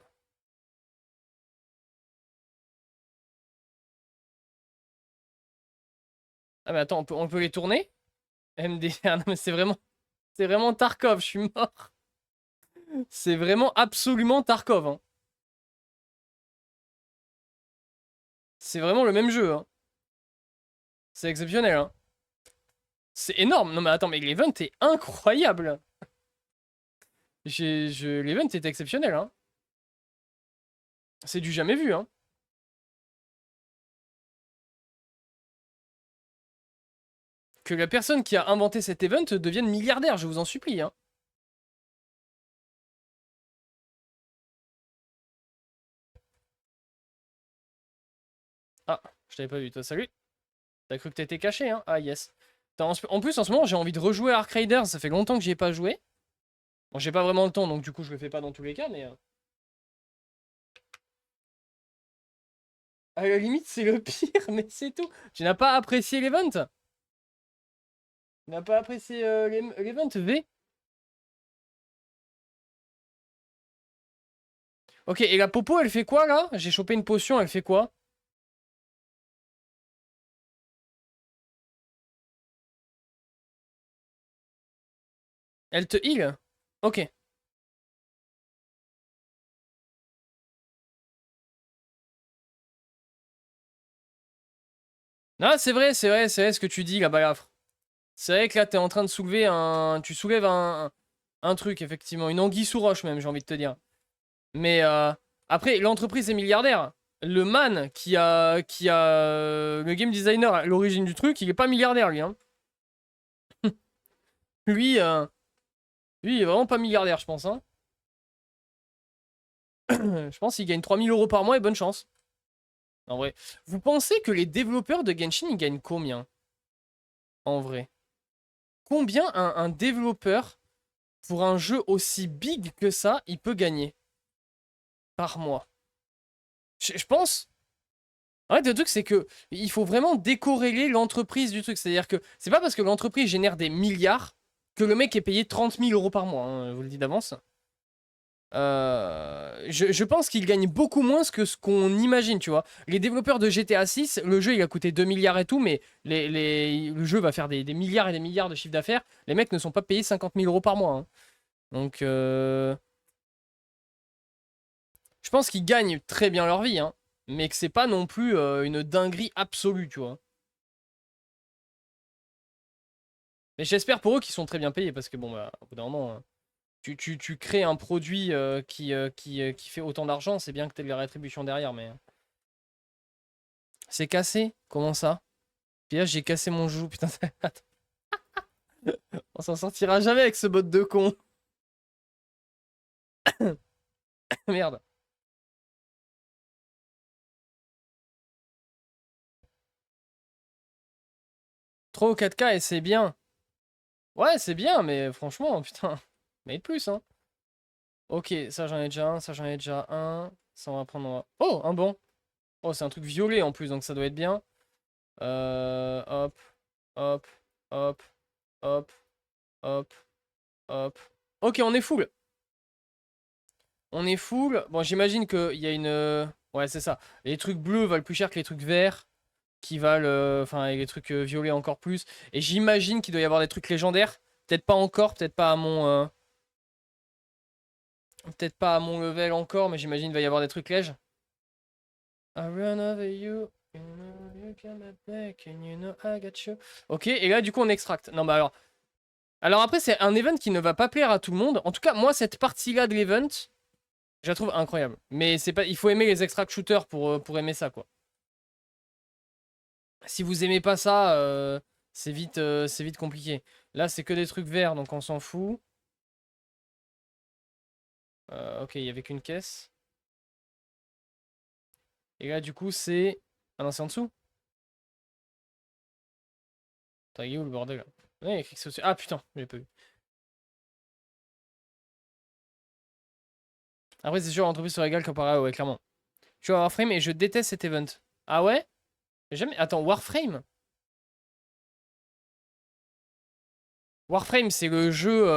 Ah mais attends, on peut les tourner? MD... Ah non mais c'est vraiment... C'est vraiment Tarkov, je suis mort. C'est vraiment absolument Tarkov. Hein. C'est vraiment le même jeu. Hein. C'est exceptionnel. Hein. C'est énorme. Non mais attends, mais l'event est incroyable. L'event est exceptionnel. Hein. C'est du jamais vu. Hein. Que la personne qui a inventé cet event devienne milliardaire, je vous en supplie. Hein. Ah, je t'avais pas vu, toi, salut. T'as cru que t'étais caché, hein? Ah, yes. En plus, en ce moment, j'ai envie de rejouer à Arc Raiders, ça fait longtemps que j'y ai pas joué. Bon, j'ai pas vraiment le temps, donc du coup, je le fais pas dans tous les cas, mais... À la limite, c'est le pire, mais c'est tout. Tu n'as pas apprécié l'event? Tu n'as pas apprécié l'event, V? Ok, et la popo, elle fait quoi, là? J'ai chopé une potion, elle fait quoi? Elle te heal? Ok. Ah, c'est vrai ce que tu dis, la balafre. C'est vrai que là, t'es en train de soulever un... Tu soulèves un truc, effectivement. Une anguille sous roche, même, j'ai envie de te dire. Mais après, l'entreprise est milliardaire. Le man le game designer à l'origine du truc, il est pas milliardaire, lui. Hein. Lui, lui, il est vraiment pas milliardaire, je pense. Hein. Je pense qu'il gagne 3000 € par mois et bonne chance. En vrai. Vous pensez que les développeurs de Genshin, ils gagnent combien? En vrai. Combien un développeur, pour un jeu aussi big que ça, il peut gagner par mois? Je pense. En fait, le truc, c'est que il faut vraiment décorréler l'entreprise du truc. C'est-à-dire que c'est pas parce que l'entreprise génère des milliards que le mec est payé 30 000 € par mois. Hein, je vous le dis d'avance. Je pense qu'il gagne beaucoup moins que ce qu'on imagine, tu vois. Les développeurs de GTA 6, le jeu il a coûté 2 milliards et tout, mais le jeu va faire des milliards et des milliards de chiffre d'affaires. Les mecs ne sont pas payés 50 000 € par mois. Hein. Donc, je pense qu'ils gagnent très bien leur vie, hein, mais que c'est pas non plus une dinguerie absolue, tu vois. Mais j'espère pour eux qu'ils sont très bien payés, parce que bon, bah, au bout d'un moment, tu crées un produit qui fait autant d'argent, c'est bien que tu aies de la rétribution derrière, mais... C'est cassé? Comment ça? Puis là, j'ai cassé mon joue, putain. Attends. On s'en sortira jamais avec ce bot de con. Merde. 3 ou 4K et c'est bien. Ouais, c'est bien, mais franchement, putain, mais plus, hein. Ok, ça j'en ai déjà un, ça j'en ai déjà un. Ça on va prendre... Oh, un bon. Oh, c'est un truc violet en plus, donc ça doit être bien. Hop, hop, hop, hop, hop, hop. Ok, on est full. On est full. Bon, j'imagine qu'il y a une... Ouais, c'est ça. Les trucs bleus valent plus cher que les trucs verts. Qui valent... Enfin, et les trucs violets encore plus. Et j'imagine qu'il doit y avoir des trucs légendaires. Peut-être pas encore, peut-être pas à mon... Peut-être pas à mon level encore, mais j'imagine qu'il va y avoir des trucs lèges. I run over you. You know you come back and you know I got you. Ok, et là, du coup, on extracte. Non, bah alors... Alors après, c'est un event qui ne va pas plaire à tout le monde. En tout cas, moi, cette partie-là de l'event, je la trouve incroyable. Mais c'est pas, il faut aimer les extract shooters pour aimer ça, quoi. Si vous aimez pas ça, c'est vite compliqué. Là, c'est que des trucs verts, donc on s'en fout. Ok, il y avait qu'une caisse. Et là, du coup, c'est... Ah non, c'est en dessous. T'as où le bordel, là? Ouais, il y a écrit que c'est au-dessus. Ah putain, j'ai pas vu. Après, c'est sûr, l'entreprise se régale comparé à... Ouais, clairement. Je suis à Warframe et je déteste cet event. Ah ouais? Jamais... Attends, Warframe? Warframe, c'est le jeu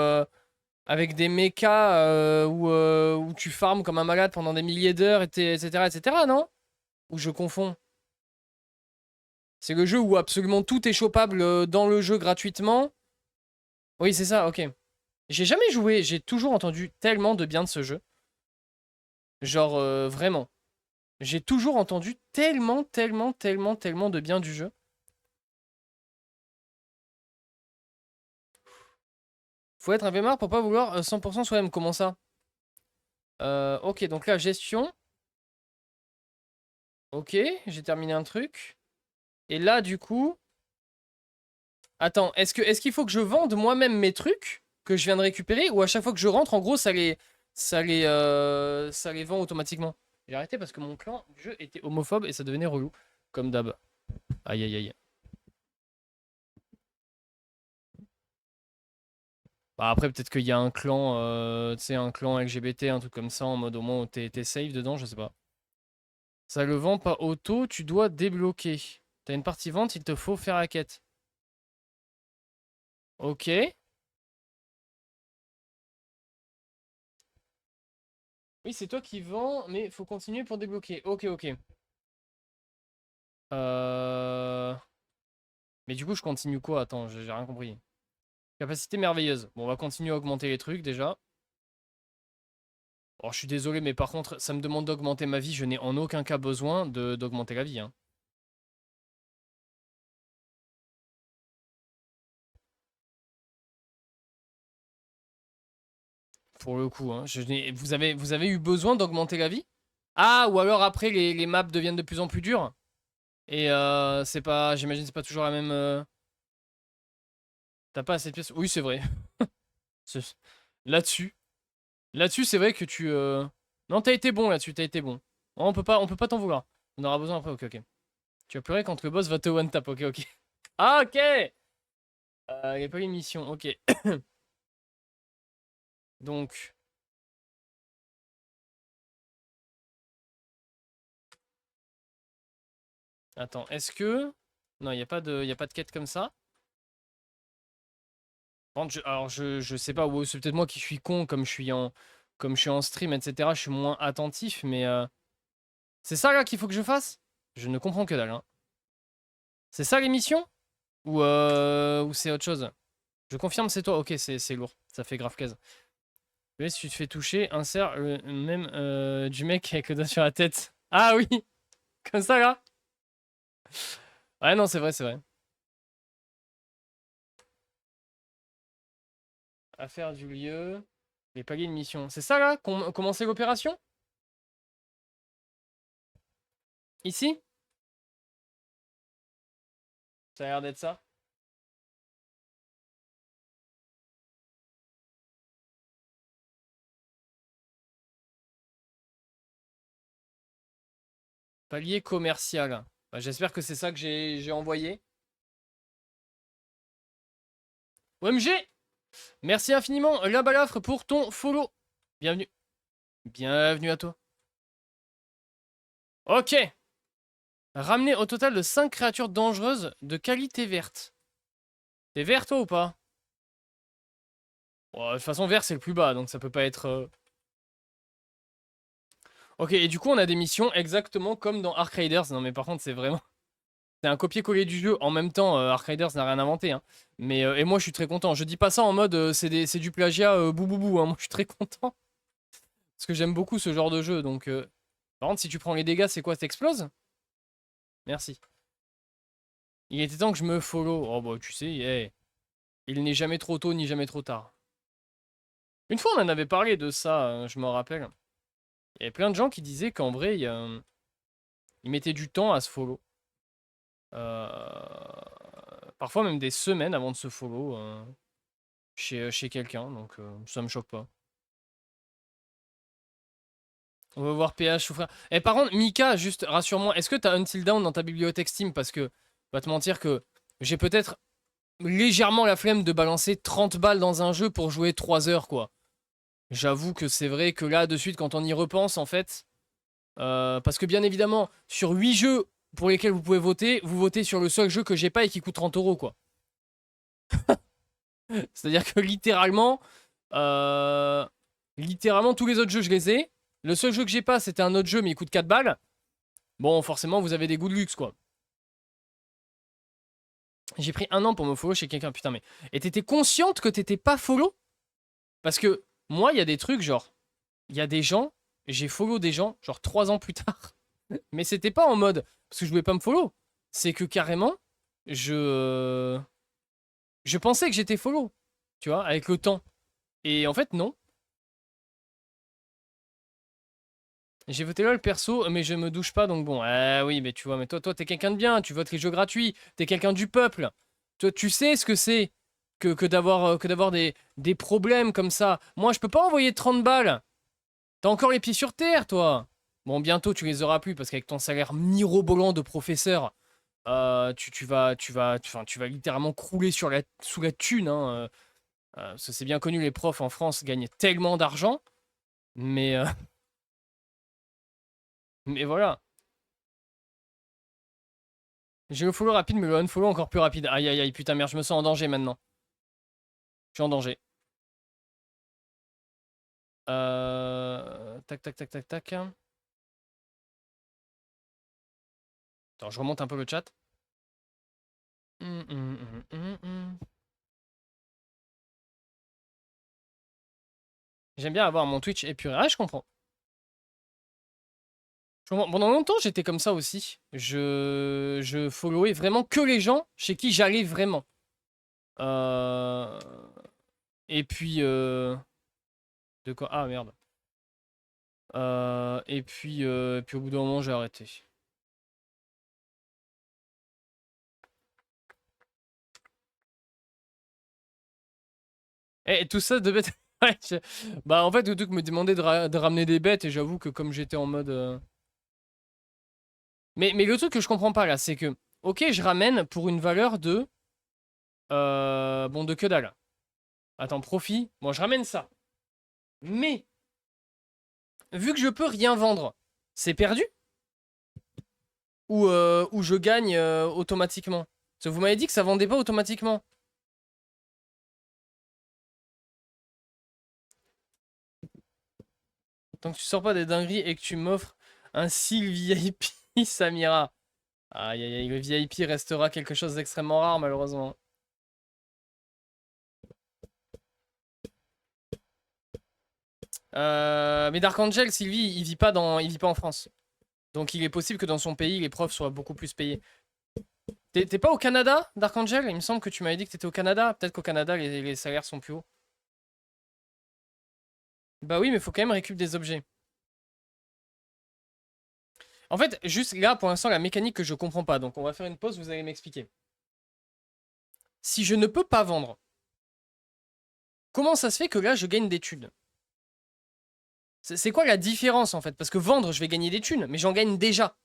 avec des mechas où tu farmes comme un malade pendant des milliers d'heures, etc., etc., non? Ou je confonds? C'est le jeu où absolument tout est chopable dans le jeu gratuitement. Oui, c'est ça, ok. J'ai jamais joué, j'ai toujours entendu tellement de bien de ce jeu. Genre, vraiment. J'ai toujours entendu tellement, tellement, tellement, tellement de bien du jeu. Faut être un vémard pour pas vouloir 100% soi-même. Comment ça? Ok, donc là, gestion. Ok, j'ai terminé un truc. Et là, du coup... Attends, est-ce qu'il faut que je vende moi-même mes trucs que je viens de récupérer ou à chaque fois que je rentre, en gros, ça les vend automatiquement? J'ai arrêté parce que mon clan du jeu était homophobe et ça devenait relou, comme d'hab. Aïe aïe aïe. Bah après peut-être qu'il y a un clan, tu sais, un clan LGBT, un truc comme ça, en mode au moins où t'es safe dedans, je sais pas. Ça le vend pas auto, tu dois débloquer. T'as une partie vente, il te faut faire la quête. Ok. Oui, c'est toi qui vends, mais faut continuer pour débloquer. Ok, ok. Euh... Mais du coup, je continue quoi? Attends, j'ai rien compris. Capacité merveilleuse. Bon, on va continuer à augmenter les trucs déjà. Oh, je suis désolé, mais par contre, ça me demande d'augmenter ma vie. Je n'ai en aucun cas besoin d'augmenter la vie, hein. Pour le coup, hein. Vous avez eu besoin d'augmenter la vie? Ah, ou alors après, les maps deviennent de plus en plus dures. Et c'est pas... J'imagine c'est pas toujours la même... T'as pas assez de pièces? Oui, c'est vrai. C'est- Là-dessus. Là-dessus, c'est vrai que tu... Non, t'as été bon là-dessus, t'as été bon. On peut pas t'en vouloir. On aura besoin après, ok, ok. Tu vas pleurer quand le boss va te one-tap, ok, ok. Ah, ok! Il n'y a pas eu une mission, ok. Donc... Attends, est-ce que... Non, y a pas de quête comme ça. Par contre, alors, je sais pas, ou c'est peut-être moi qui suis con, comme je suis en stream, etc. Je suis moins attentif, mais... C'est ça, là, qu'il faut que je fasse? Je ne comprends que dalle, hein. C'est ça, l'émission? Ou c'est autre chose? Je confirme, c'est toi. Ok, c'est lourd. Ça fait grave caise. Mais si tu te fais toucher, insère le même du mec avec le doigt sur la tête. Ah oui! Comme ça, là? Ouais, non, c'est vrai, c'est vrai. Affaire du lieu. Les paliers de mission. C'est ça, là? Commencer l'opération? Ici? Ça a l'air d'être ça. Palier commercial. Bah, j'espère que c'est ça que j'ai envoyé. OMG! Merci infiniment, la balafre, pour ton follow. Bienvenue. Bienvenue à toi. Ok. Ramener au total de 5 créatures dangereuses de qualité verte. T'es vert toi ou pas? Bon, de toute façon, vert c'est le plus bas, donc ça peut pas être... Ok, et du coup on a des missions exactement comme dans Ark Raiders. Non mais par contre c'est vraiment... C'est un copier-coller du jeu. En même temps, Ark Raiders n'a rien inventé. Hein. Mais, et moi je suis très content. Je dis pas ça en mode c'est du plagiat bouboubou. Hein. Moi je suis très content. Parce que j'aime beaucoup ce genre de jeu. Donc, par contre si tu prends les dégâts, c'est quoi? T'exploses? Merci. Il était temps que je me follow. Oh bah tu sais, hey. Il n'est jamais trop tôt ni jamais trop tard. Une fois on en avait parlé de ça, je me rappelle. Il y avait plein de gens qui disaient qu'en vrai, ils mettaient du temps à se follow. Parfois même des semaines avant de se follow chez quelqu'un, donc ça me choque pas. On va voir PH souffrir. Et par contre, Mika, juste rassure-moi, est-ce que t'as Until Dawn dans ta bibliothèque Steam? Parce que, va te mentir que j'ai peut-être légèrement la flemme de balancer 30 balles dans un jeu pour jouer 3 heures, quoi. J'avoue que c'est vrai que là, de suite, quand on y repense, en fait, parce que bien évidemment, sur 8 jeux pour lesquels vous pouvez voter, vous votez sur le seul jeu que j'ai pas et qui coûte 30 euros, quoi. C'est-à-dire que littéralement, tous les autres jeux, je les ai. Le seul jeu que j'ai pas, c'était un autre jeu, mais il coûte 4 balles. Bon, forcément, vous avez des goûts de luxe, quoi. J'ai pris 1 an pour me follow chez quelqu'un, putain, mais... Et t'étais consciente que t'étais pas follow? Parce que, moi, il y a des trucs, genre... Il y a des gens, j'ai follow des gens, genre 3 ans plus tard. Mais c'était pas en mode... Parce que je voulais pas me follow. C'est que, carrément, je pensais que j'étais follow. Tu vois, avec le temps. Et en fait, non. J'ai voté LOL perso, mais je me douche pas, donc bon. Ah oui, mais tu vois, mais toi t'es quelqu'un de bien, tu votes les jeux gratuits, t'es quelqu'un du peuple. Toi, tu sais ce que c'est que d'avoir des problèmes comme ça. Moi, je peux pas envoyer 30 balles. T'as encore les pieds sur terre, toi. Bon, bientôt, tu les auras plus, parce qu'avec ton salaire mirobolant de professeur, tu vas littéralement crouler sous la thune. Hein. Parce que c'est bien connu, les profs en France gagnent tellement d'argent. Mais... Mais voilà. J'ai le follow rapide, mais le unfollow encore plus rapide. Aïe aïe aïe, putain merde, je me sens en danger maintenant. Je suis en danger. Tac tac tac tac tac. Attends, je remonte un peu le chat. J'aime bien avoir mon Twitch épuré. Ah, je comprends. Pendant longtemps, j'étais comme ça aussi. Je followais vraiment que les gens chez qui j'allais vraiment. Et puis... De quoi? Ah, merde. Puis au bout d'un moment, j'ai arrêté. Et tout ça devait être... Ouais, bah en fait, le truc me demandait de ramener des bêtes et j'avoue que comme j'étais en mode... Mais le truc que je comprends pas là, c'est que... Ok, je ramène pour une valeur de... Bon, de que dalle. Attends, profit. Bon, je ramène ça. Mais, vu que je peux rien vendre, c'est perdu? Ou je gagne automatiquement? Parce que vous m'avez dit que ça vendait pas automatiquement. Tant que tu sors pas des dingueries et que tu m'offres un seal VIP, Samira. Aïe aïe aïe, le VIP restera quelque chose d'extrêmement rare malheureusement. Mais Dark Angel, Sylvie, il vit pas en France. Donc il est possible que dans son pays, les profs soient beaucoup plus payés. T'es pas au Canada, Dark Angel? Il me semble que tu m'avais dit que t'étais au Canada. Peut-être qu'au Canada, les salaires sont plus hauts. Bah oui, mais faut quand même récupérer des objets. En fait, juste là, pour l'instant, la mécanique que je comprends pas. Donc on va faire une pause, vous allez m'expliquer. Si je ne peux pas vendre, comment ça se fait que là, je gagne des thunes? C'est quoi la différence en fait? Parce que vendre, je vais gagner des thunes, mais j'en gagne déjà.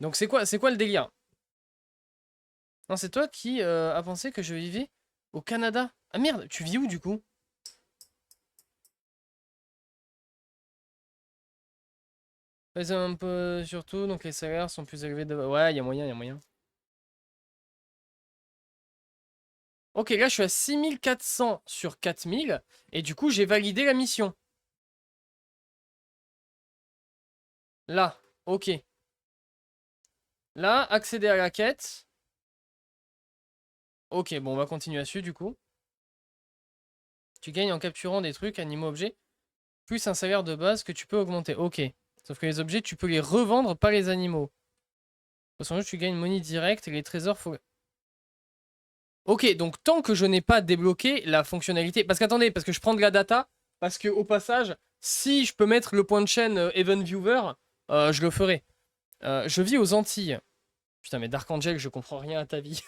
Donc c'est quoi le délire? Non, c'est toi qui a pensé que je vivais au Canada. Ah merde, tu vis où du coup? Ouais, un peu surtout, donc les salaires sont plus élevés de... Ouais, il y a moyen, il y a moyen. Ok, là je suis à 6400 sur 4000, et du coup j'ai validé la mission. Là, ok. Là, accéder à la quête. Ok, bon, on va continuer dessus du coup. Tu gagnes en capturant des trucs, animaux, objets, plus un salaire de base que tu peux augmenter. Ok. Sauf que les objets, tu peux les revendre, pas les animaux. Parce qu'en jeu, tu gagnes money direct et les trésors, faut... Ok, donc tant que je n'ai pas débloqué la fonctionnalité... Parce qu'attendez, parce que je prends de la data, parce que au passage, si je peux mettre le point de chaîne Event Viewer, je le ferai. Je vis aux Antilles. Putain, mais Dark Angel, je comprends rien à ta vie.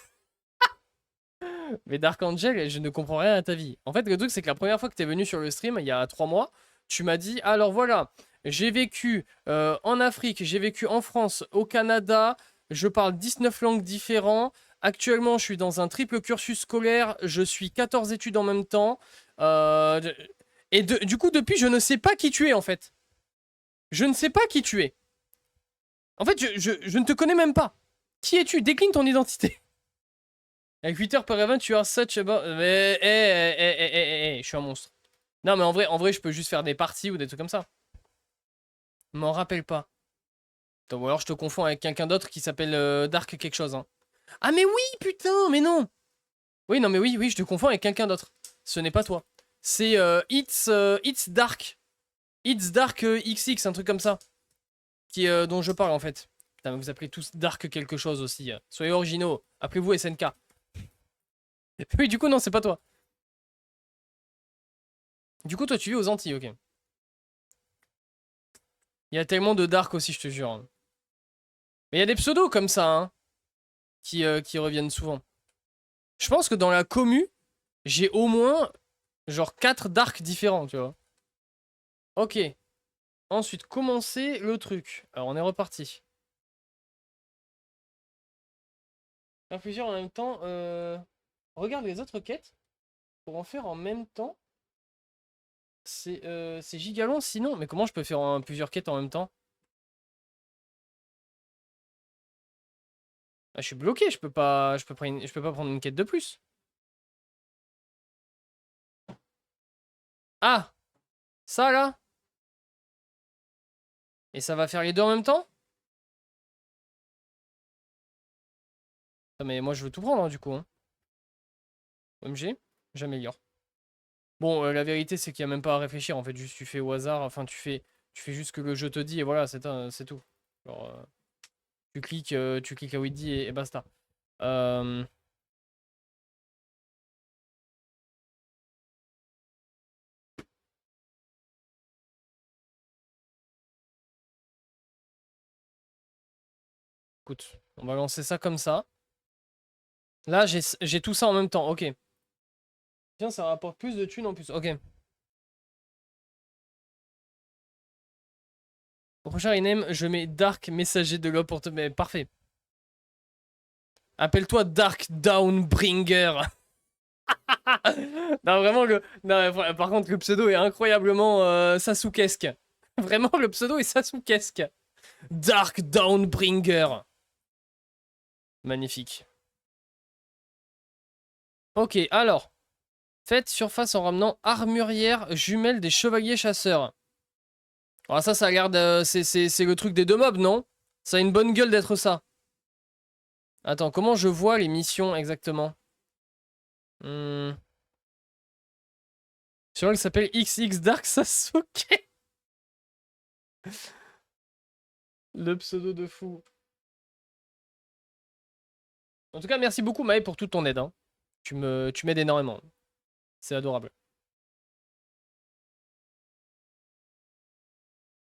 Mais Dark Angel, je ne comprends rien à ta vie. En fait, le truc, c'est que la première fois que tu es venu sur le stream, il y a 3 mois, tu m'as dit, alors voilà, j'ai vécu en Afrique, j'ai vécu en France, au Canada, je parle 19 langues différentes. Actuellement, je suis dans un triple cursus scolaire, je suis 14 études en même temps. Et du coup, depuis, je ne sais pas qui tu es, en fait. Je ne sais pas qui tu es. En fait, je ne te connais même pas. Qui es-tu? Décline ton identité. Avec 8 heures par event, tu as such about... Mais, je suis un monstre. Non, mais en vrai, je peux juste faire des parties ou des trucs comme ça. M'en rappelle pas. Attends, ou alors je te confonds avec quelqu'un d'autre qui s'appelle Dark quelque chose. Hein. Ah, mais oui, putain, mais non. Oui, non, mais oui, oui, je te confonds avec quelqu'un d'autre. Ce n'est pas toi. C'est It's Dark. It's Dark XX, un truc comme ça. Dont je parle en fait. Putain, vous appelez tous Dark quelque chose aussi. Soyez originaux. Appelez-vous SNK. Oui, du coup, non, c'est pas toi. Du coup, toi, tu vis aux Antilles, ok. Il y a tellement de Dark aussi, je te jure. Mais il y a des pseudos comme ça, hein, qui reviennent souvent. Je pense que dans la commu, j'ai au moins, genre, 4 Dark différents, tu vois. Ok. Ensuite, commencer le truc. Alors, on est reparti. Faire plusieurs en même temps. Regarde les autres quêtes. Pour en faire en même temps, c'est giga long sinon. Mais comment je peux faire plusieurs quêtes en même temps? Ah, je suis bloqué, je peux pas prendre une quête de plus. Ah! Ça là? Et ça va faire les deux en même temps? Ah, mais moi je veux tout prendre hein, du coup. Hein. OMG, j'améliore. Bon, la vérité c'est qu'il n'y a même pas à réfléchir en fait, juste tu fais au hasard, enfin tu fais juste ce que le jeu te dit et voilà, c'est tout. Genre, tu cliques à où il te dit et basta. Euh, Écoute, on va lancer ça comme ça. Là, j'ai tout ça en même temps, ok. Tiens, ça rapporte plus de thunes en plus, ok. Au prochain rename, je mets Dark Messager de l'Op pour te... Mais parfait. Appelle-toi Dark Downbringer. Non, vraiment, non, par contre, le pseudo est incroyablement Sasukesque. Vraiment, le pseudo est Sasukesque. Dark Downbringer. Magnifique. Ok, alors. Faites surface en ramenant armurière jumelle des chevaliers chasseurs. Alors ça a l'air de... C'est le truc des deux mobs, non? Ça a une bonne gueule d'être ça. Attends, comment je vois les missions exactement? Sur elle s'appelle XX Dark Sasuke. Le pseudo de fou. En tout cas, merci beaucoup Maë pour toute ton aide. Hein. Tu m'aides énormément. C'est adorable.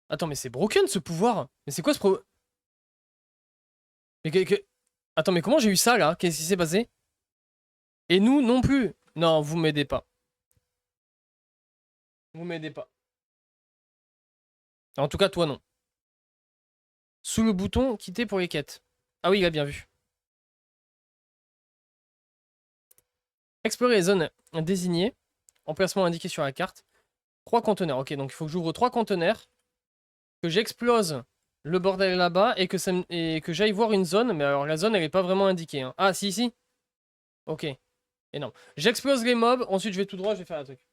Attends, mais c'est broken ce pouvoir. Mais c'est quoi ce pro... Mais Attends, mais comment j'ai eu ça là? Qu'est-ce qui s'est passé? Et nous non plus. Non, vous m'aidez pas. Vous m'aidez pas. En tout cas, toi non. Sous le bouton quitter pour les quêtes. Ah oui, il a bien vu. Explorer les zones désignées. Emplacement indiqué sur la carte. 3 conteneurs. Ok, donc il faut que j'ouvre 3 conteneurs. Que j'explose le bordel là-bas et et que j'aille voir une zone. Mais alors la zone, elle est pas vraiment indiquée. Hein. Ah, si, si. Ok. Énorme. J'explose les mobs. Ensuite, je vais tout droit, je vais faire un truc.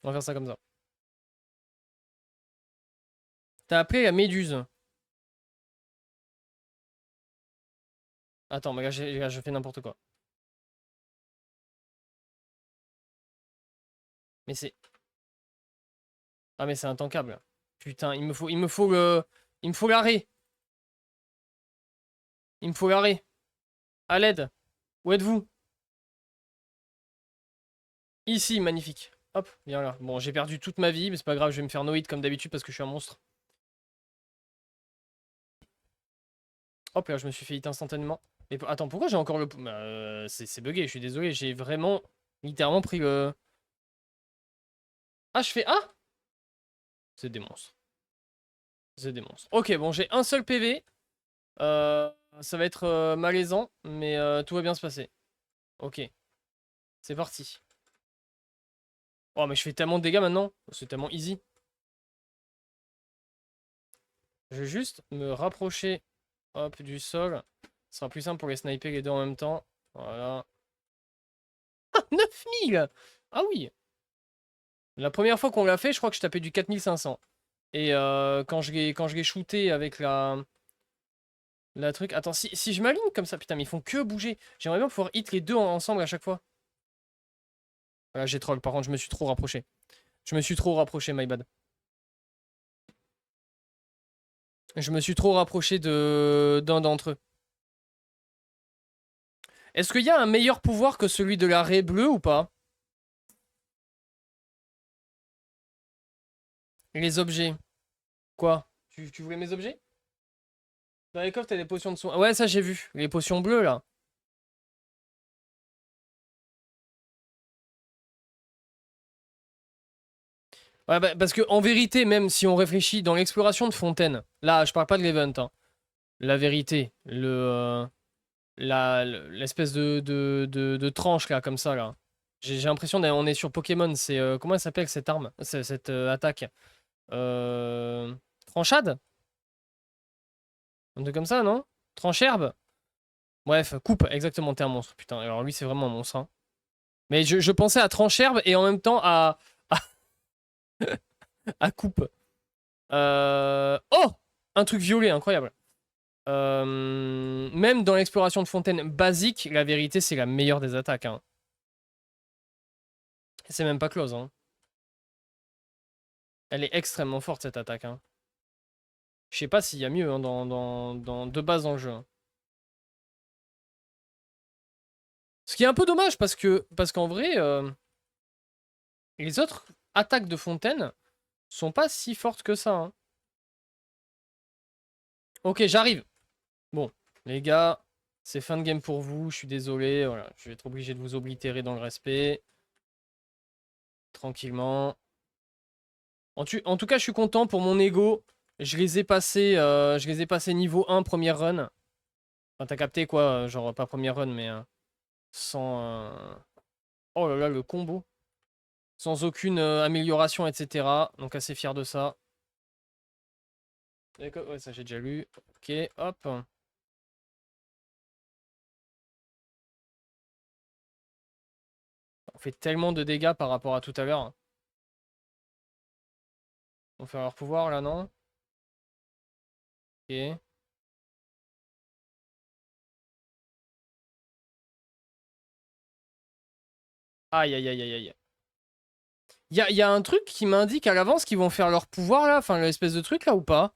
On va faire ça comme ça. T'as appelé la méduse. Attends, mais là, je fais n'importe quoi. Mais c'est... Ah, mais c'est intankable. Putain, il me faut l'arrêt. Il me faut l'arrêt. À l'aide. Où êtes-vous? Ici, magnifique. Hop, viens là. Bon, j'ai perdu toute ma vie, mais c'est pas grave, je vais me faire no hit comme d'habitude parce que je suis un monstre. Hop, là, je me suis fait hit instantanément. Mais attends, pourquoi j'ai encore le... Bah, c'est bugué, je suis désolé, j'ai vraiment, littéralement pris le... Ah, je fais A? C'est des monstres. C'est des monstres. Ok, bon, j'ai un seul PV. Ça va être malaisant, mais tout va bien se passer. Ok, c'est parti. Oh, mais je fais tellement de dégâts maintenant. C'est tellement easy. Je vais juste me rapprocher hop, du sol. Ce sera plus simple pour les sniper les deux en même temps. Voilà. Ah, 9000! Ah oui! La première fois qu'on l'a fait, je crois que je tapais du 4500. Et quand je l'ai shooté avec la truc... Attends, si je m'aligne comme ça, putain, mais ils font que bouger. J'aimerais bien pouvoir hit les deux ensemble à chaque fois. Voilà, j'ai troll, par contre, je me suis trop rapproché. Je me suis trop rapproché, my bad. Je me suis trop rapproché d'un d'entre eux. Est-ce qu'il y a un meilleur pouvoir que celui de la raie bleue ou pas? Les objets. Quoi? Tu voulais mes objets? Dans les coffres, t'as des potions de soin. Ouais, ça j'ai vu. Les potions bleues là. Ouais, bah, parce que en vérité, même si on réfléchit dans l'exploration de Fontaine, là, je parle pas de l'event, hein. La vérité, l'espèce de tranche là, comme ça là. J'ai l'impression qu'on est sur Pokémon. C'est comment elle s'appelle cette arme, cette attaque? Euh, Tranchade? Un truc comme ça, non? Trancherbe? Bref, coupe, exactement, t'es un monstre. Putain, alors lui, c'est vraiment un monstre. Hein. Mais je pensais à Trancherbe et en même temps à coupe. Oh! Un truc violet, incroyable. Même dans l'exploration de fontaine basique, la vérité, c'est la meilleure des attaques. Hein. C'est même pas close. Hein. Elle est extrêmement forte, cette attaque. Hein. Je sais pas s'il y a mieux hein, de base dans le jeu. Hein. Ce qui est un peu dommage parce qu'en vrai, les autres attaques de fontaine sont pas si fortes que ça. Hein. Ok, j'arrive. Bon, les gars, c'est fin de game pour vous. Je suis désolé. Voilà, je vais être obligé de vous oblitérer dans le respect. Tranquillement. En tout cas, je suis content pour mon ego. Je les ai passés niveau 1 première run. Enfin, t'as capté quoi, genre pas première run, mais sans... Oh là là, le combo. Sans aucune amélioration, etc. Donc assez fier de ça. D'accord, ouais, ça j'ai déjà lu. Ok, hop. On fait tellement de dégâts par rapport à tout à l'heure. On fait leur pouvoir là, non? Ok. Aïe, aïe, aïe, aïe, aïe. Y a un truc qui m'indique à l'avance qu'ils vont faire leur pouvoir là, enfin l'espèce de truc là ou pas?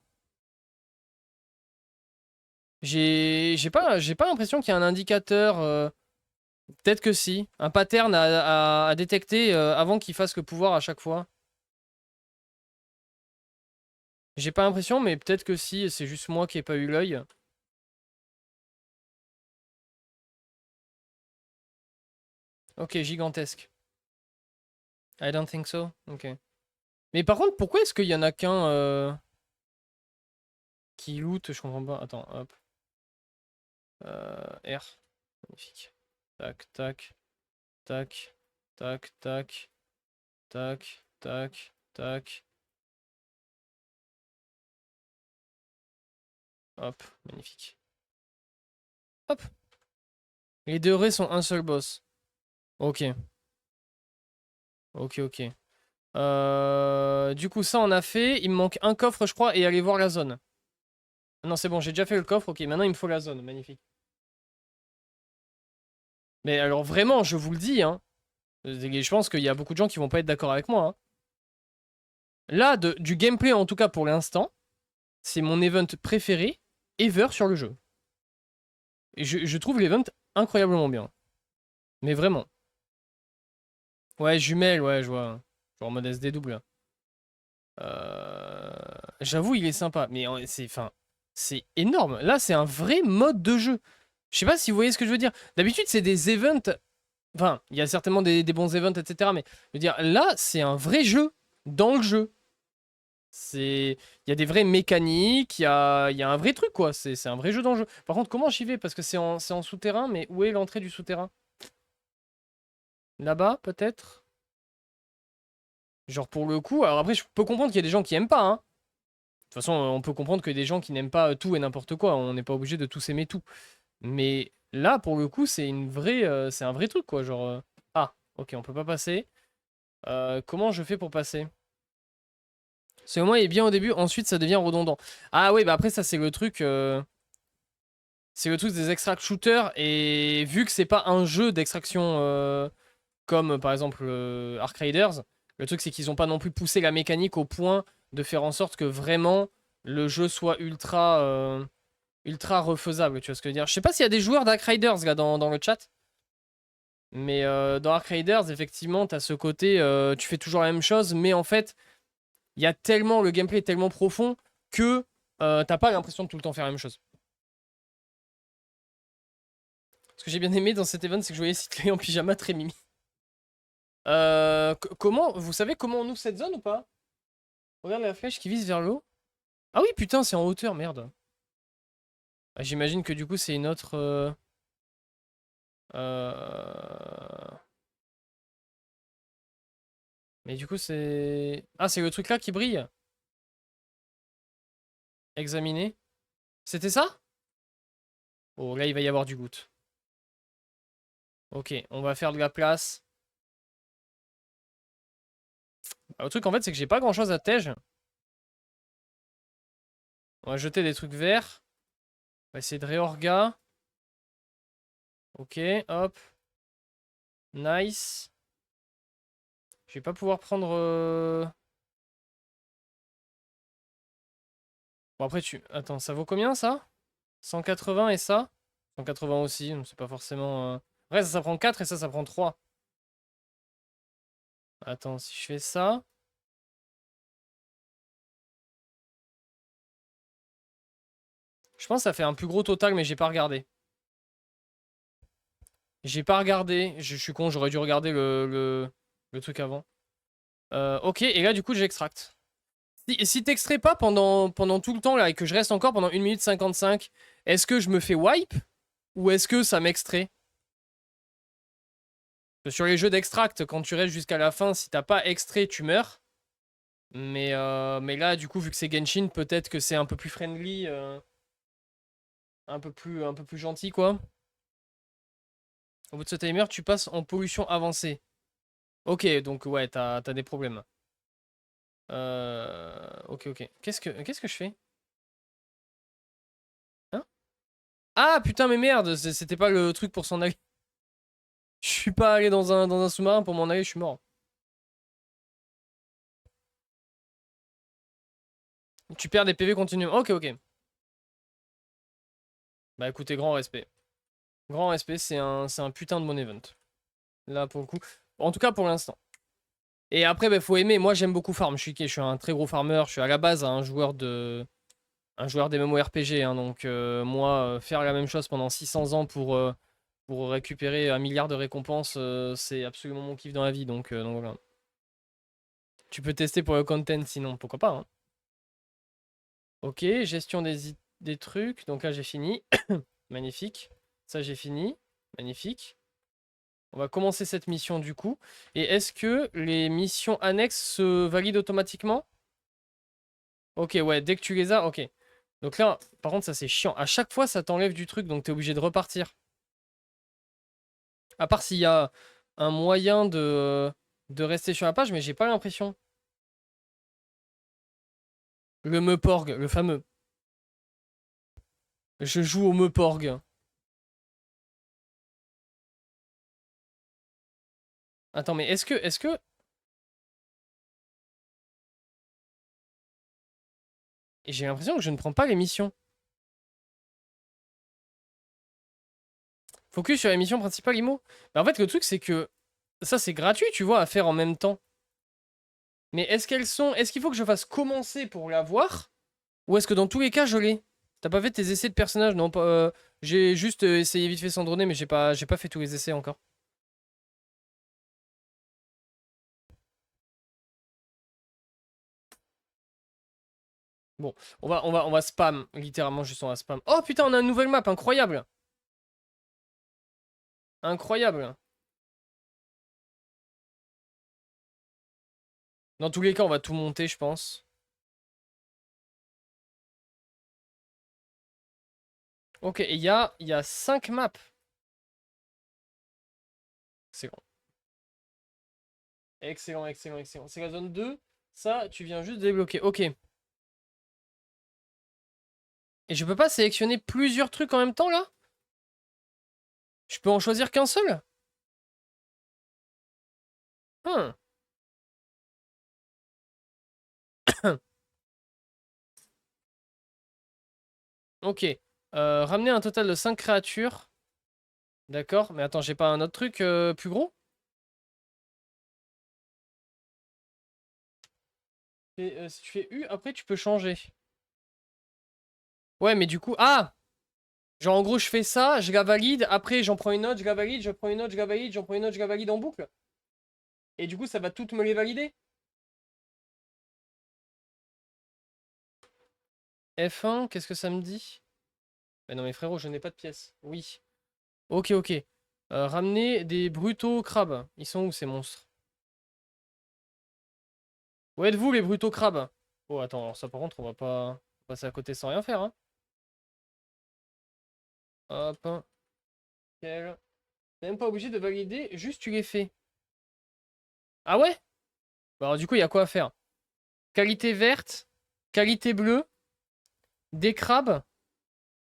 J'ai pas l'impression qu'il y a un indicateur. Peut-être que si. Un pattern à détecter avant qu'ils fassent le pouvoir à chaque fois. J'ai pas l'impression, mais peut-être que si. C'est juste moi qui ai pas eu l'œil. Ok, gigantesque. I don't think so. Ok. Mais par contre, pourquoi est-ce qu'il y en a qu'un qui loot? Je comprends pas. Attends, hop. R. Magnifique. Tac, tac, tac. Tac, tac, tac, tac, tac. Hop, magnifique. Hop. Les deux raies sont un seul boss. Ok. Ok, ok. Du coup, ça, on a fait. Il me manque un coffre, je crois, et aller voir la zone. Non, c'est bon, j'ai déjà fait le coffre. Ok, maintenant, il me faut la zone. Magnifique. Mais alors, vraiment, je vous le dis, hein. Je pense qu'il y a beaucoup de gens qui vont pas être d'accord avec moi, hein. Là, du gameplay, en tout cas pour l'instant, c'est mon event préféré ever sur le jeu. Et je trouve l'event incroyablement bien. Mais vraiment. Ouais, jumelle, ouais, je vois. Genre en mode SD double. J'avoue, il est sympa. Mais c'est énorme. Là, c'est un vrai mode de jeu. Je sais pas si vous voyez ce que je veux dire. D'habitude, c'est des events. Enfin, il y a certainement des bons events, etc. Mais je veux dire, là, c'est un vrai jeu dans le jeu. Il y a des vraies mécaniques, il y a un vrai truc, quoi. C'est un vrai jeu dans le jeu. Par contre, comment j'y vais? Parce que c'est en souterrain, mais où est l'entrée du souterrain? Là-bas, peut-être? Genre, pour le coup, alors après, je peux comprendre qu'il y a des gens qui aiment pas, hein. De toute façon, on peut comprendre que des gens qui n'aiment pas tout et n'importe quoi, on n'est pas obligé de tous aimer tout. Mais là, pour le coup, c'est un vrai truc, quoi. Genre, ah, ok, on peut pas passer. Comment je fais pour passer? Ce moment est bien au début, ensuite ça devient redondant. Ah oui, bah après, ça, c'est le truc. C'est le truc des extract shooters, et vu que c'est pas un jeu d'extraction comme par exemple Ark Raiders, le truc c'est qu'ils ont pas non plus poussé la mécanique au point de faire en sorte que vraiment le jeu soit ultra refaisable, tu vois ce que je veux dire. Je sais pas s'il y a des joueurs d'Ark Raiders là dans le chat, mais dans Ark Raiders, effectivement, t'as ce côté, tu fais toujours la même chose, mais en fait, il y a tellement, le gameplay est tellement profond que t'as pas l'impression de tout le temps faire la même chose. Ce que j'ai bien aimé dans cet event, c'est que je voyais Cyclé en pyjama très mimi. Comment, vous savez comment on ouvre cette zone ou pas? Regarde la flèche qui vise vers l'eau. Ah oui, putain, c'est en hauteur, merde. Ah, j'imagine que du coup, c'est une autre... euh, Mais du coup, c'est... Ah, c'est le truc là qui brille? Examiner. C'était ça? Oh, là, il va y avoir du goutte. Ok, on va faire de la place. Ah, le truc, en fait, c'est que j'ai pas grand-chose à tège. On va jeter des trucs verts. On va essayer de réorga. Ok, hop. Nice. Je vais pas pouvoir prendre... Bon, après, tu... Attends, ça vaut combien, ça? 180 et ça? 180 aussi, donc c'est pas forcément... Ouais, ça prend 4 et ça prend 3. Attends, si je fais ça... Je pense que ça fait un plus gros total, mais j'ai pas regardé. J'ai pas regardé. Je suis con, j'aurais dû regarder le truc avant. Ok, et là, du coup, j'extracte. Si t'extrais pas pendant tout le temps, là, et que je reste encore pendant 1 minute 55, est-ce que je me fais wipe? Ou est-ce que ça m'extrait? Sur les jeux d'extract, quand tu restes jusqu'à la fin, si t'as pas extrait, tu meurs. Mais là, du coup, vu que c'est Genshin, peut-être que c'est un peu plus friendly, un peu plus gentil, quoi. Au bout de ce timer, tu passes en pollution avancée. Ok, donc ouais, t'as des problèmes. Ok, ok. Qu'est-ce que je fais? Hein? Ah, putain, mais merde, c'était pas le truc pour s'en aller. Je suis pas allé dans un sous-marin pour m'en aller, je suis mort. Tu perds des PV continuellement. Ok, ok. Bah écoutez, grand respect. Grand respect, c'est un putain de bon event. Là, pour le coup. En tout cas, pour l'instant. Et après, bah, faut aimer. Moi, j'aime beaucoup farm. Je suis un très gros farmer. Je suis à la base un joueur des MMORPG, hein. Donc, moi, faire la même chose pendant 600 ans pour récupérer 1 milliard de récompenses, c'est absolument mon kiff dans la vie. Donc voilà. Tu peux tester pour le content, sinon, pourquoi pas, hein. Ok, gestion des trucs. Donc là, j'ai fini. Magnifique. Ça, j'ai fini. Magnifique. On va commencer cette mission du coup. Et est-ce que les missions annexes se valident automatiquement? Ok, ouais, dès que tu les as, ok. Donc là, par contre, ça c'est chiant. À chaque fois, ça t'enlève du truc, donc t'es obligé de repartir. À part s'il y a un moyen de rester sur la page, mais j'ai pas l'impression. Le Meuporg, le fameux. Je joue au Meuporg. Attends, mais est-ce que... Et j'ai l'impression que je ne prends pas les missions. Focus sur la mission principale, IMO. Bah, en fait, le truc, c'est que ça, c'est gratuit, tu vois, à faire en même temps. Mais est-ce qu'elles sont... Est-ce qu'il faut que je fasse commencer pour la voir? Ou est-ce que dans tous les cas, je l'ai? T'as pas fait tes essais de personnage? Non, pas... j'ai juste essayé vite fait sans droner, mais j'ai pas fait tous les essais encore. Bon, on va spam. Littéralement, juste on va spam. Oh putain, on a une nouvelle map, incroyable! Incroyable! Dans tous les cas, on va tout monter, je pense. Ok, et il y a 5 maps. Excellent. Excellent, excellent, excellent. C'est la zone 2. Ça, tu viens juste débloquer. Ok. Et je peux pas sélectionner plusieurs trucs en même temps, là? Je peux en choisir qu'un seul? Hmm. Ok. Ramener un total de 5 créatures. D'accord. Mais attends, j'ai pas un autre truc plus gros? Et, si tu fais U, après, tu peux changer. Ouais, mais du coup... Ah! Genre, en gros, je fais ça, je la valide, après, j'en prends une autre, je la valide, je prends une autre, je la valide, j'en prends une autre, je la valide en boucle. Et du coup, ça va toutes me les valider. F1, qu'est-ce que ça me dit? Mais non, mais frérot, je n'ai pas de pièces. Oui. Ok, ok. Ramener des brutaux crabes. Ils sont où, ces monstres? Où êtes-vous, les brutaux crabes? Oh, attends, alors ça, par contre, on va pas passer à côté sans rien faire, hein. Hop. Nickel. T'es même pas obligé de valider, juste tu les fais. Ah ouais? Bah alors, du coup, il y a quoi à faire? Qualité verte, qualité bleue, des crabes,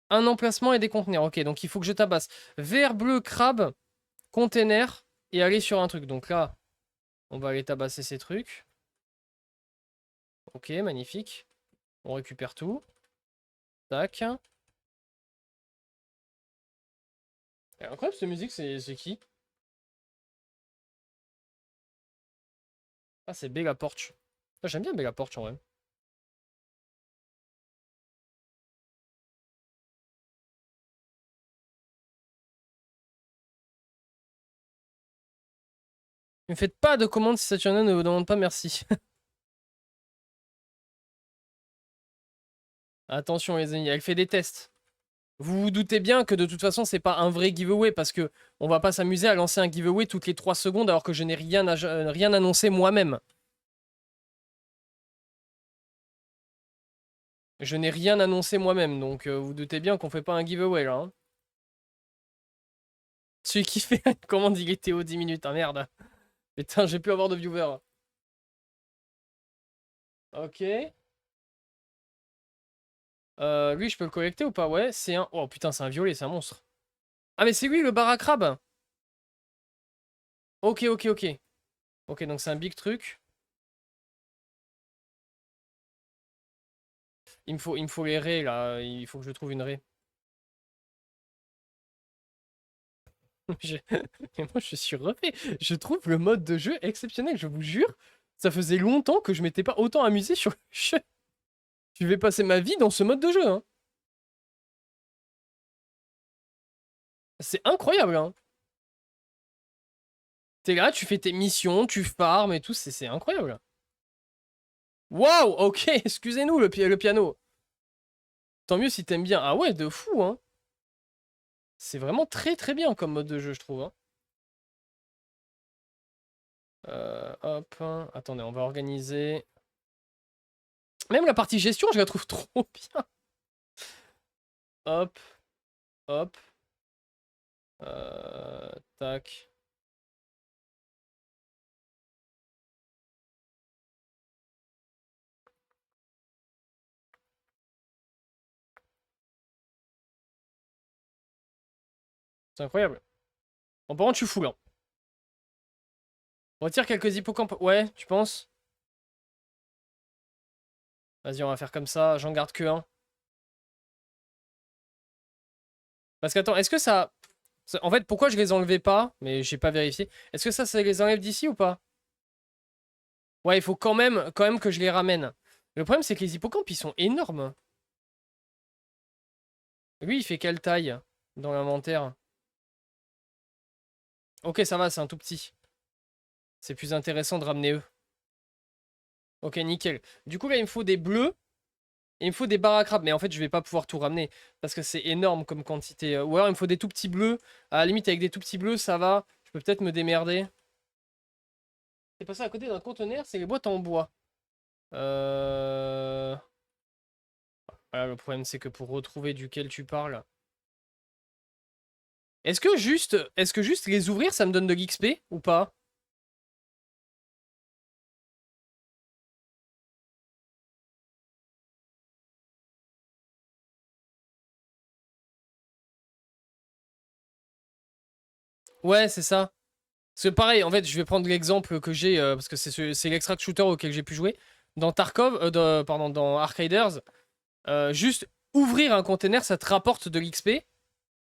un emplacement et des conteneurs. Ok, donc il faut que je tabasse vert, bleu, crabe, container et aller sur un truc. Donc là, on va aller tabasser ces trucs. Ok, magnifique. On récupère tout. Tac. Incroyable, cette musique, c'est qui? Ah, c'est Bella Porch. Ah, j'aime bien Bella Porch en vrai. Ne faites pas de commandes si Saturnin ne vous demande pas merci. Attention les amis, elle fait des tests. Vous vous doutez bien que de toute façon, c'est pas un vrai giveaway parce que on va pas s'amuser à lancer un giveaway toutes les 3 secondes alors que je n'ai rien annoncé moi-même. Je n'ai rien annoncé moi-même, donc vous doutez bien qu'on fait pas un giveaway là, hein. Celui qui fait la commande, il était aux 10 minutes, ah merde. Putain, j'ai pu avoir de viewers. Ok. Lui, je peux le collecter ou pas? Ouais, c'est un... Oh putain, c'est un violet, c'est un monstre. Ah mais c'est lui, le bar à crabe. Ok, ok, ok. Ok, donc c'est un big truc. Il me faut les raies, là. Il faut que je trouve une raie. Et moi, je suis refait. Je trouve le mode de jeu exceptionnel, je vous jure. Ça faisait longtemps que je m'étais pas autant amusé sur le jeu. Je vais passer ma vie dans ce mode de jeu, hein. C'est incroyable, hein. T'es là, tu fais tes missions, tu farmes et tout, c'est incroyable. Waouh, ok, excusez-nous le piano. Tant mieux si t'aimes bien. Ah ouais, de fou, hein. C'est vraiment très très bien comme mode de jeu, je trouve, hein. Hop. Attendez, on va organiser. Même la partie gestion, je la trouve trop bien. Hop. Hop. Tac. C'est incroyable. Bon, par contre, je suis fou là. On retire quelques hippocampes. Ouais, tu penses? Vas-y, on va faire comme ça. J'en garde que un. Parce qu'attends, est-ce que ça... En fait, pourquoi je les enlevais pas? Mais j'ai pas vérifié. Est-ce que ça les enlève d'ici ou pas? Ouais, il faut quand même que je les ramène. Le problème, c'est que les hippocampes, ils sont énormes. Lui, il fait quelle taille dans l'inventaire? Ok, ça va, c'est un tout petit. C'est plus intéressant de ramener eux. Ok, nickel. Du coup, là, il me faut des bleus. Et il me faut des baracrabes. Mais en fait, je vais pas pouvoir tout ramener. Parce que c'est énorme comme quantité. Ou alors, il me faut des tout petits bleus. À la limite, avec des tout petits bleus, ça va. Je peux peut-être me démerder. C'est passé à côté d'un conteneur, c'est les boîtes en bois. Voilà, le problème, c'est que pour retrouver duquel tu parles... Est-ce que juste les ouvrir, ça me donne de l'XP ou pas? Ouais, c'est ça. C'est pareil, en fait, je vais prendre l'exemple que j'ai, parce que c'est l'extract shooter auquel j'ai pu jouer. Dans Tarkov, pardon, dans Arkaders, juste ouvrir un container, ça te rapporte de l'XP.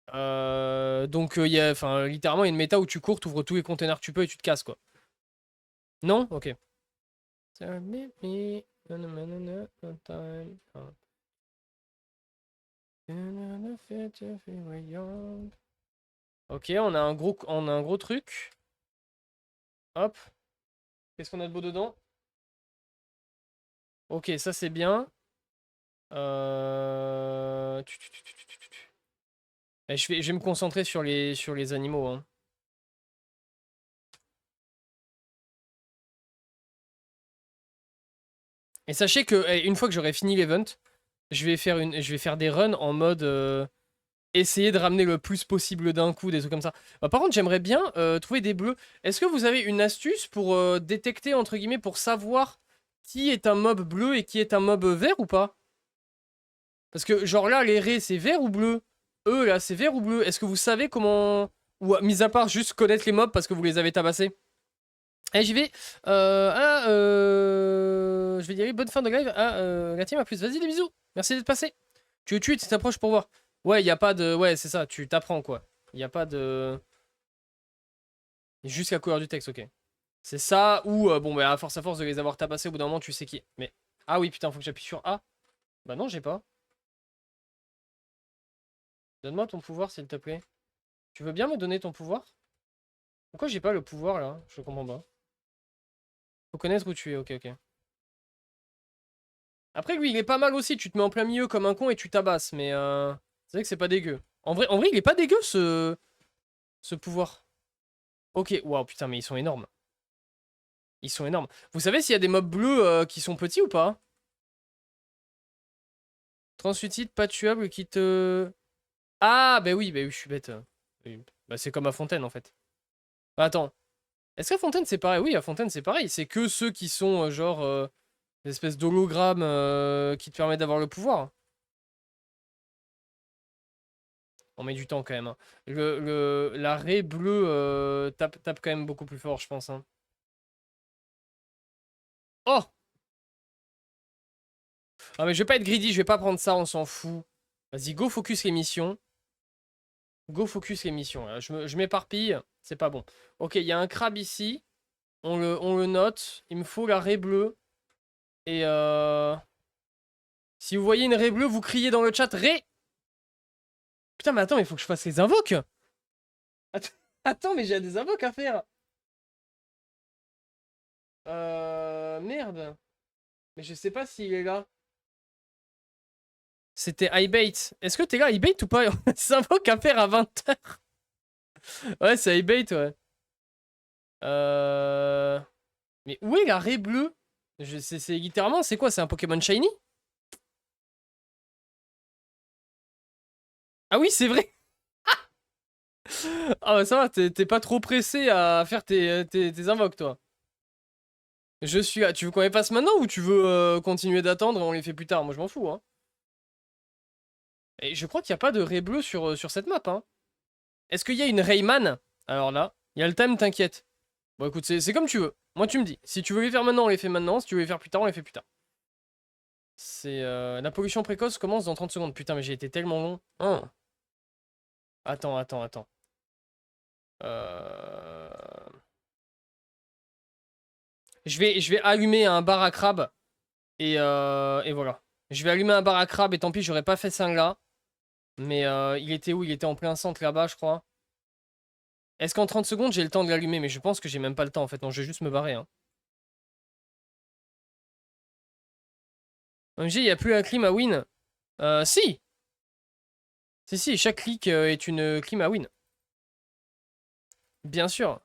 Donc, enfin, littéralement, il y a une méta où tu cours, t'ouvres tous les containers que tu peux et tu te casses, quoi. Non? Ok. Ok, on a un gros truc. Hop. Qu'est-ce qu'on a de beau dedans? Ok, ça c'est bien. Je vais me concentrer sur les animaux, hein. Et sachez que une fois que j'aurai fini l'event, je vais faire des runs en mode essayer de ramener le plus possible d'un coup, des trucs comme ça. Par contre, j'aimerais bien trouver des bleus. Est-ce que vous avez une astuce pour détecter, entre guillemets, pour savoir qui est un mob bleu et qui est un mob vert ou pas? Parce que, genre là, les raies, c'est vert ou bleu? Eux, là, c'est vert ou bleu? Est-ce que vous savez comment... Ou, mis à part juste connaître les mobs parce que vous les avez tabassés? Allez, j'y vais. Je vais dire bonne fin de live à la team. À plus. Vas-y, des bisous. Merci d'être passé. Tu t'approches pour voir. Ouais, il a pas de... Ouais, c'est ça, tu t'apprends, quoi. Il n'y a pas de... Juste la couleur du texte, ok. C'est ça, ou... bon, bah, à force de les avoir tabassés, au bout d'un moment, tu sais qui... Mais... Ah oui, putain, faut que j'appuie sur A. Bah non, j'ai pas. Donne-moi ton pouvoir, s'il te plaît. Tu veux bien me donner ton pouvoir? Pourquoi j'ai pas le pouvoir, là? Je comprends pas. Faut connaître où tu es, ok, ok. Après, lui, il est pas mal aussi. Tu te mets en plein milieu comme un con et tu tabasses, mais... C'est vrai que c'est pas dégueu. En vrai, il est pas dégueu, ce pouvoir. Ok, waouh, putain, mais ils sont énormes. Ils sont énormes. Vous savez s'il y a des mobs bleus qui sont petits ou pas? Translucide, pas tuable, qui te... Ah, bah oui, je suis bête. Oui. Bah, c'est comme à Fontaine, en fait. Bah, attends. Est-ce qu'à Fontaine, c'est pareil? Oui, à Fontaine, c'est pareil. C'est que ceux qui sont, genre, des espèces d'hologrammes qui te permettent d'avoir le pouvoir. On met du temps, quand même, hein. La raie bleue tape quand même beaucoup plus fort, je pense, hein. Oh! Ah, mais je vais pas être greedy, je vais pas prendre ça, on s'en fout. Vas-y, go focus les missions. Go focus les missions. Là. Je m'éparpille, c'est pas bon. Ok, il y a un crabe ici. On le note. Il me faut la raie bleue. Et si vous voyez une raie bleue, vous criez dans le chat raie. Putain, mais attends, il faut que je fasse les invoques. Attends, attends, mais j'ai des invoques à faire. Merde. Mais je sais pas s'il est là. C'était iBait. Est-ce que t'es là, iBait ou pas? Des invoques à faire à 20h. Ouais, c'est iBait, ouais. Mais où est la raie bleue? C'est littéralement, c'est quoi? C'est un Pokémon Shiny? Ah oui, c'est vrai! Ah bah ça va, t'es pas trop pressé à faire tes invoques, toi. Je suis là. Tu veux qu'on les fasse maintenant ou tu veux continuer d'attendre et on les fait plus tard? Moi, je m'en fous, hein. Et je crois qu'il n'y a pas de raie bleue sur cette map, hein. Est-ce qu'il y a une Rayman? Alors là, il y a le time, t'inquiète. Bon, écoute, c'est comme tu veux. Moi, tu me dis. Si tu veux les faire maintenant, on les fait maintenant. Si tu veux les faire plus tard, on les fait plus tard. C'est la pollution précoce commence dans 30 secondes. Putain, mais j'ai été tellement long. Hein. Attends. Euh... Je vais allumer un bar à crabe. Et voilà. Je vais allumer un bar à crabe et tant pis, j'aurais pas fait ça là. Mais il était où? Il était en plein centre là-bas, je crois. Est-ce qu'en 30 secondes, j'ai le temps de l'allumer? Mais je pense que j'ai même pas le temps en fait. Non, je vais juste me barrer. Hein. OMG, il n'y a plus la clim à win. Si! Si, chaque clic est une clim à win. Bien sûr.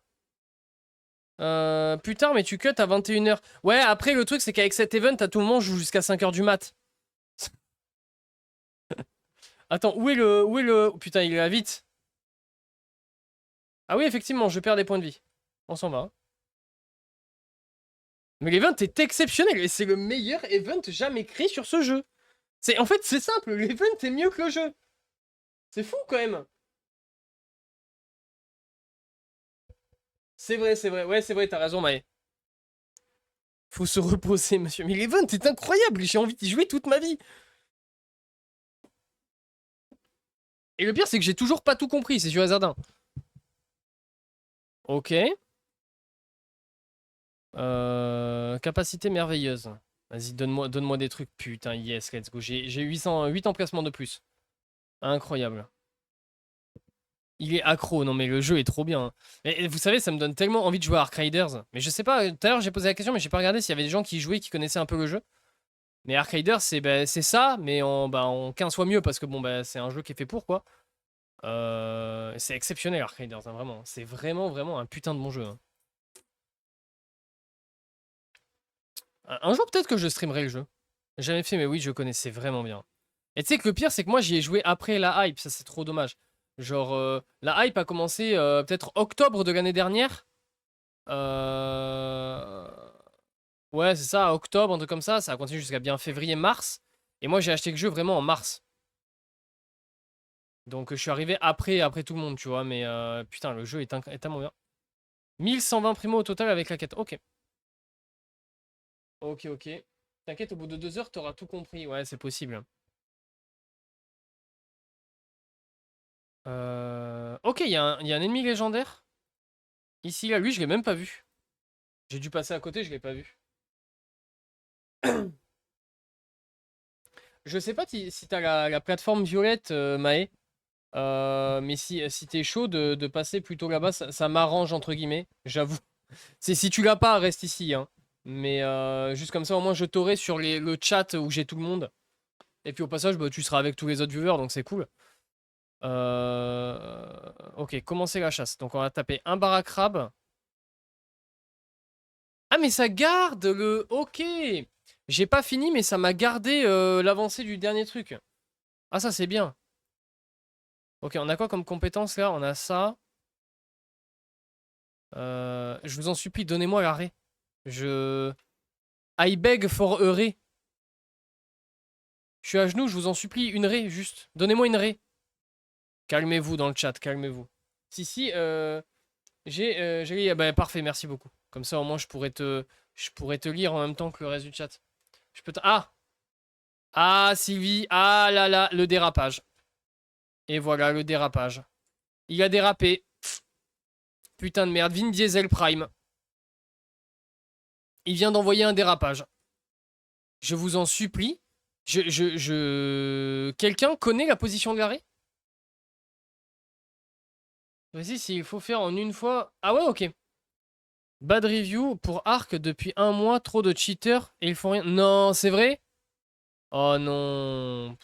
Plus tard, mais tu cut à 21h. Ouais, après, le truc, c'est qu'avec cet event, à tout moment, je joue jusqu'à 5h du mat. Attends, où est le... Oh, putain, il est là vite. Ah oui, effectivement, je perds des points de vie. On s'en va. Hein. Mais l'event est exceptionnel et c'est le meilleur event jamais créé sur ce jeu. En fait, c'est simple, l'event est mieux que le jeu. C'est fou quand même. C'est vrai. Ouais, c'est vrai, t'as raison, Maë. Faut se reposer, monsieur. Mais l'event est incroyable, j'ai envie d'y jouer toute ma vie. Et le pire, c'est que j'ai toujours pas tout compris, c'est sur Hazardin. Ok. Capacité merveilleuse. Vas-y, donne-moi des trucs. Putain, yes, let's go. J'ai 8 emplacements de plus. Incroyable. Il est accro. Non, mais le jeu est trop bien. Hein. Et vous savez, ça me donne tellement envie de jouer à Ark Riders. Mais je sais pas, tout à l'heure j'ai posé la question, mais j'ai pas regardé s'il y avait des gens qui y jouaient, qui connaissaient un peu le jeu. Mais Ark Riders, c'est ça, mais en 15 fois mieux, parce que bon, c'est un jeu qui est fait pour, quoi. C'est exceptionnel, Ark Riders, hein, vraiment. C'est vraiment un putain de bon jeu. Hein. Un jour, peut-être que je streamerai le jeu. Jamais fait, mais oui, je connaissais vraiment bien. Et tu sais que le pire, c'est que moi, j'y ai joué après la hype. Ça, c'est trop dommage. Genre, la hype a commencé peut-être octobre de l'année dernière. Euh... Ouais, c'est ça, octobre, un truc comme ça. Ça a continué jusqu'à bien février-mars. Et moi, j'ai acheté le jeu vraiment en mars. Donc, je suis arrivé après tout le monde, tu vois. Mais putain, le jeu est tellement bien. 1120 primo au total avec la quête. Ok. Ok. T'inquiète, au bout de 2 heures, t'auras tout compris. Ouais, c'est possible. Ok, il y a un ennemi légendaire. Ici, là, lui, je l'ai même pas vu. J'ai dû passer à côté, je l'ai pas vu. Je sais pas si t'as la plateforme violette, Maë. Mais si t'es chaud de passer plutôt là-bas, ça m'arrange, entre guillemets. J'avoue. Si tu l'as pas, reste ici. Hein. Mais juste comme ça, au moins, je t'aurai sur le chat où j'ai tout le monde. Et puis au passage, bah, tu seras avec tous les autres viewers, donc c'est cool. Ok, commencer la chasse. Donc on va taper un bar à crabe. Ah mais ça garde le... Ok. J'ai pas fini mais ça m'a gardé l'avancée du dernier truc. Ah ça c'est bien. Ok, on a quoi comme compétence là? On a ça. Je vous en supplie, donnez-moi l'arrêt. Je... I beg for a ray. Je suis à genoux, je vous en supplie, une raie, juste. Donnez-moi une raie. Calmez-vous dans le chat, calmez-vous. Si, j'ai... bah, parfait, merci beaucoup. Comme ça, au moins, je pourrais te lire en même temps que le reste du chat. Je peux Ah! Ah, Sylvie, ah là là, le dérapage. Et voilà, le dérapage. Il a dérapé. Putain de merde, Vin Diesel Prime. Il vient d'envoyer un dérapage. Je vous en supplie. Quelqu'un connaît la position de l'arrêt? Vas-y, s'il faut faire en une fois... Ah ouais, ok. Bad review pour Ark depuis 1 mois, trop de cheaters et ils font rien. Non, c'est vrai? Oh non.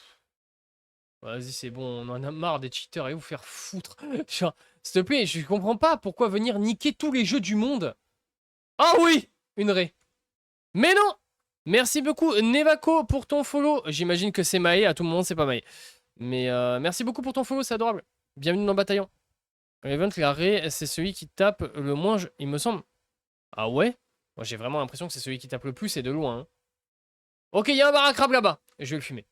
Vas-y, c'est bon, on en a marre des cheaters et vous faire foutre. Genre, S'il te plaît, je comprends pas pourquoi venir niquer tous les jeux du monde. Ah oui, une raie. Mais non. Merci beaucoup, Nevako, pour ton follow. J'imagine que c'est Maë, à tout moment, c'est pas Maë. Mais merci beaucoup pour ton follow, c'est adorable. Bienvenue dans le bataillon. Event, la raie, c'est celui qui tape le moins, il me semble. Ah ouais? Moi, j'ai vraiment l'impression que c'est celui qui tape le plus et de loin. Hein. Ok, il y a un bar à crabe là-bas. Je vais le fumer.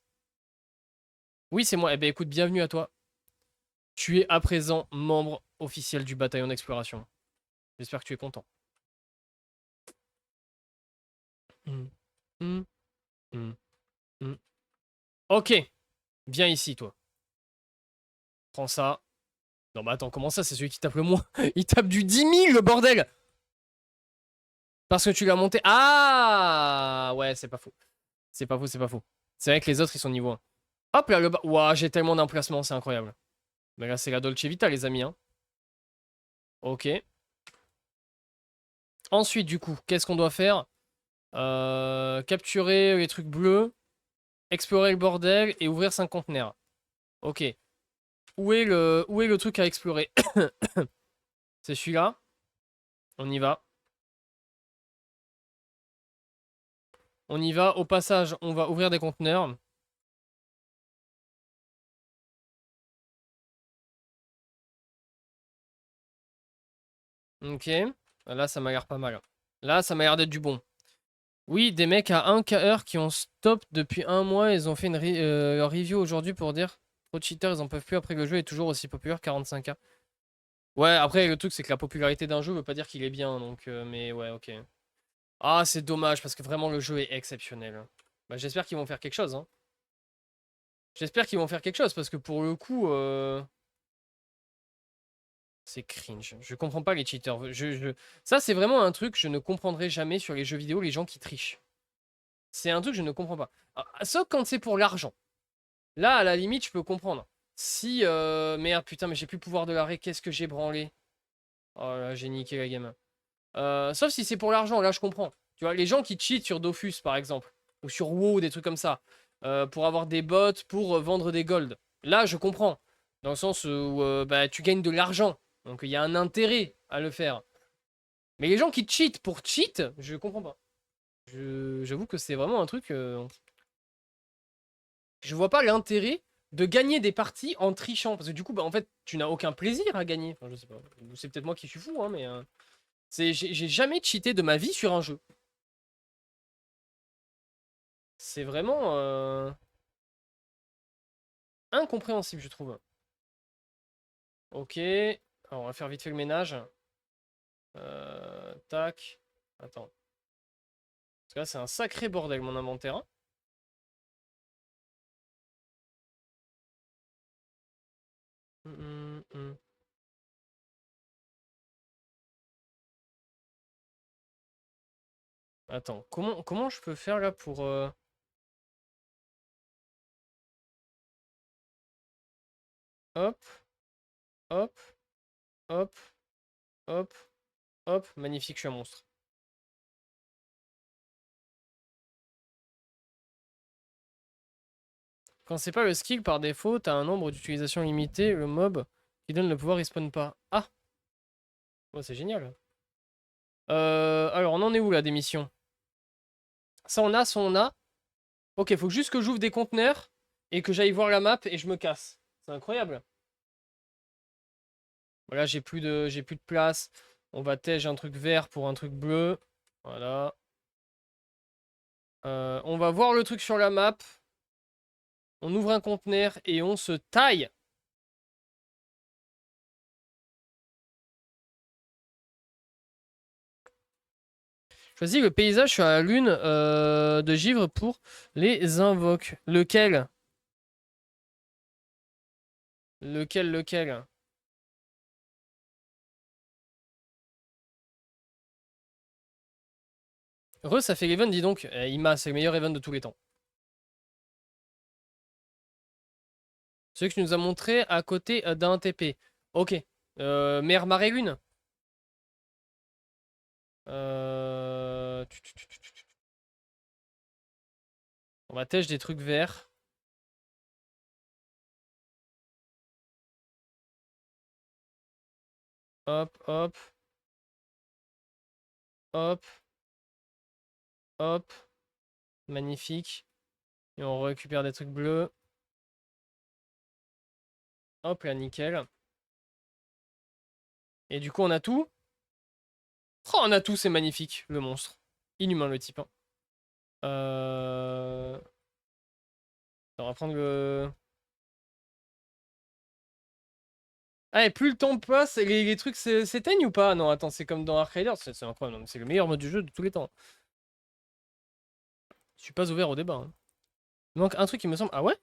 Oui, c'est moi. Eh ben écoute, bienvenue à toi. Tu es à présent membre officiel du bataillon d'exploration. J'espère que tu es content. Hum, hum, hum, hum. Ok, viens ici, toi. Prends ça. Non, mais attends, comment ça, c'est celui qui tape le moins? Il tape du 10 000, le bordel! Parce que tu l'as monté. Ah! Ouais, c'est pas faux. C'est pas faux, c'est pas faux. C'est vrai que les autres, ils sont niveau 1. Hop là, le bas. Ouah, j'ai tellement d'emplacements, c'est incroyable. Mais là, c'est la Dolce Vita, les amis. Hein. Ok. Ensuite, du coup, qu'est-ce qu'on doit faire? Capturer les trucs bleus, explorer le bordel et ouvrir 5 conteneurs. Ok. Où est le truc à explorer? C'est celui-là. On y va. On y va. Au passage, on va ouvrir des conteneurs. Ok. Là, ça m'a l'air pas mal. Là, ça m'a l'air d'être du bon. Oui, des mecs à 1 heure qui ont stop depuis 1 mois. Ils ont fait leur review aujourd'hui pour dire trop de cheaters, ils en peuvent plus après que le jeu est toujours aussi populaire, 45K. Ouais, après, le truc, c'est que la popularité d'un jeu veut pas dire qu'il est bien. Donc, mais ouais, ok. Ah, c'est dommage parce que vraiment, le jeu est exceptionnel. Bah, j'espère qu'ils vont faire quelque chose. Hein. J'espère qu'ils vont faire quelque chose parce que pour le coup. C'est cringe. Je comprends pas les cheaters. Ça, c'est vraiment un truc que je ne comprendrai jamais sur les jeux vidéo, les gens qui trichent. C'est un truc que je ne comprends pas. Sauf quand c'est pour l'argent. Là, à la limite, je peux comprendre. Si... Merde, putain, mais j'ai plus le pouvoir de l'arrêt. Qu'est-ce que j'ai branlé? Oh là, j'ai niqué la game. Sauf si c'est pour l'argent, là, je comprends. Tu vois, les gens qui cheatent sur Dofus, par exemple. Ou sur WoW, des trucs comme ça. Pour avoir des bots, pour vendre des golds. Là, je comprends. Dans le sens où bah, tu gagnes de l'argent. Donc il y a un intérêt à le faire. Mais les gens qui cheat pour cheat, je comprends pas. J'avoue que c'est vraiment un truc. Je vois pas l'intérêt de gagner des parties en trichant. Parce que du coup, bah, en fait, tu n'as aucun plaisir à gagner. Enfin, je sais pas. C'est peut-être moi qui suis fou, hein, mais. J'ai jamais cheaté de ma vie sur un jeu. C'est vraiment incompréhensible, je trouve. Ok. Alors, on va faire vite fait le ménage. Tac. Attends. Parce que là, c'est un sacré bordel, mon inventaire. Hein. Hum, hum. Attends, comment je peux faire là pour... Hop, hop, hop, hop, hop. Magnifique, je suis un monstre. Quand c'est pas le skill par défaut, t'as un nombre d'utilisations limité, le mob qui donne le pouvoir respawn pas. Ah, oh, c'est génial. Alors, on en est où là des missions? Ça on a. Ok, faut juste que j'ouvre des conteneurs et que j'aille voir la map et je me casse. C'est incroyable. Voilà, j'ai plus de place. On va tège un truc vert pour un truc bleu. Voilà. On va voir le truc sur la map. On ouvre un conteneur et on se taille. Choisis le paysage sur la lune de givre pour les invoques. Lequel? Lequel? Ça fait l'event, dis donc. Ima, c'est le meilleur event de tous les temps. Celui que tu nous as montré à côté d'un TP. Ok. Mer, marée, lune. Euh... On va tèche des trucs verts. Hop, hop. Hop. Hop. Magnifique. Et on récupère des trucs bleus. Hop là, nickel. Et du coup, on a tout. Oh, on a tout, c'est magnifique, le monstre. Inhumain, le type. Hein. On va prendre le... Ah, et plus le temps passe, les trucs s'éteignent ou pas? Non, attends, c'est comme dans Ark Riders, c'est incroyable. C'est le meilleur mode du jeu de tous les temps. Je suis pas ouvert au débat. Hein. Il manque un truc qui me semble... Ah ouais?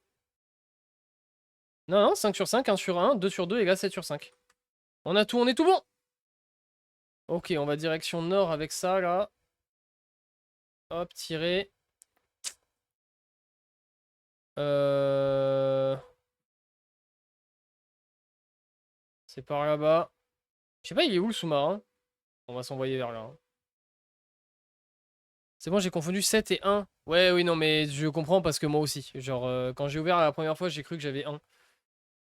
Non, non, 5 sur 5, 1 sur 1, 2 sur 2 et là 7 sur 5. On a tout, on est tout bon! Ok, on va direction nord avec ça, là. Hop, tirer. C'est par là-bas. Je sais pas, il est où le sous-marin? On va s'envoyer vers là. Hein. C'est bon, j'ai confondu 7 et 1. Ouais, oui, non, mais je comprends parce que moi aussi. Genre, quand j'ai ouvert la première fois, j'ai cru que j'avais 1.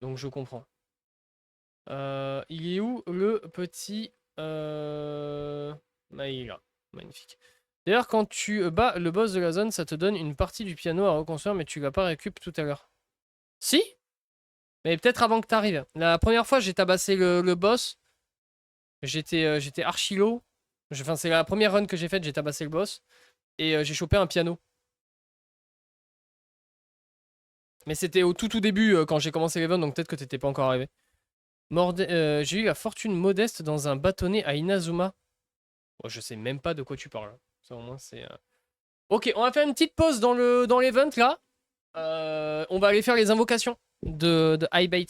Donc je comprends. Il est où le petit... Ah, il est là. Magnifique. D'ailleurs, quand tu bats le boss de la zone, ça te donne une partie du piano à reconstruire, mais tu l'as pas récup tout à l'heure. Si? Mais peut-être avant que t'arrives. La première fois, j'ai tabassé le boss. J'étais archi low. Enfin, c'est la première run que j'ai faite, j'ai tabassé le boss. Et j'ai chopé un piano. Mais c'était au tout début quand j'ai commencé l'event, donc peut-être que t'étais pas encore arrivé. J'ai eu la fortune modeste dans un bâtonnet à Inazuma. Oh, je sais même pas de quoi tu parles. Ça au moins c'est... Ok, on va faire une petite pause dans l'event là. On va aller faire les invocations de Highbait.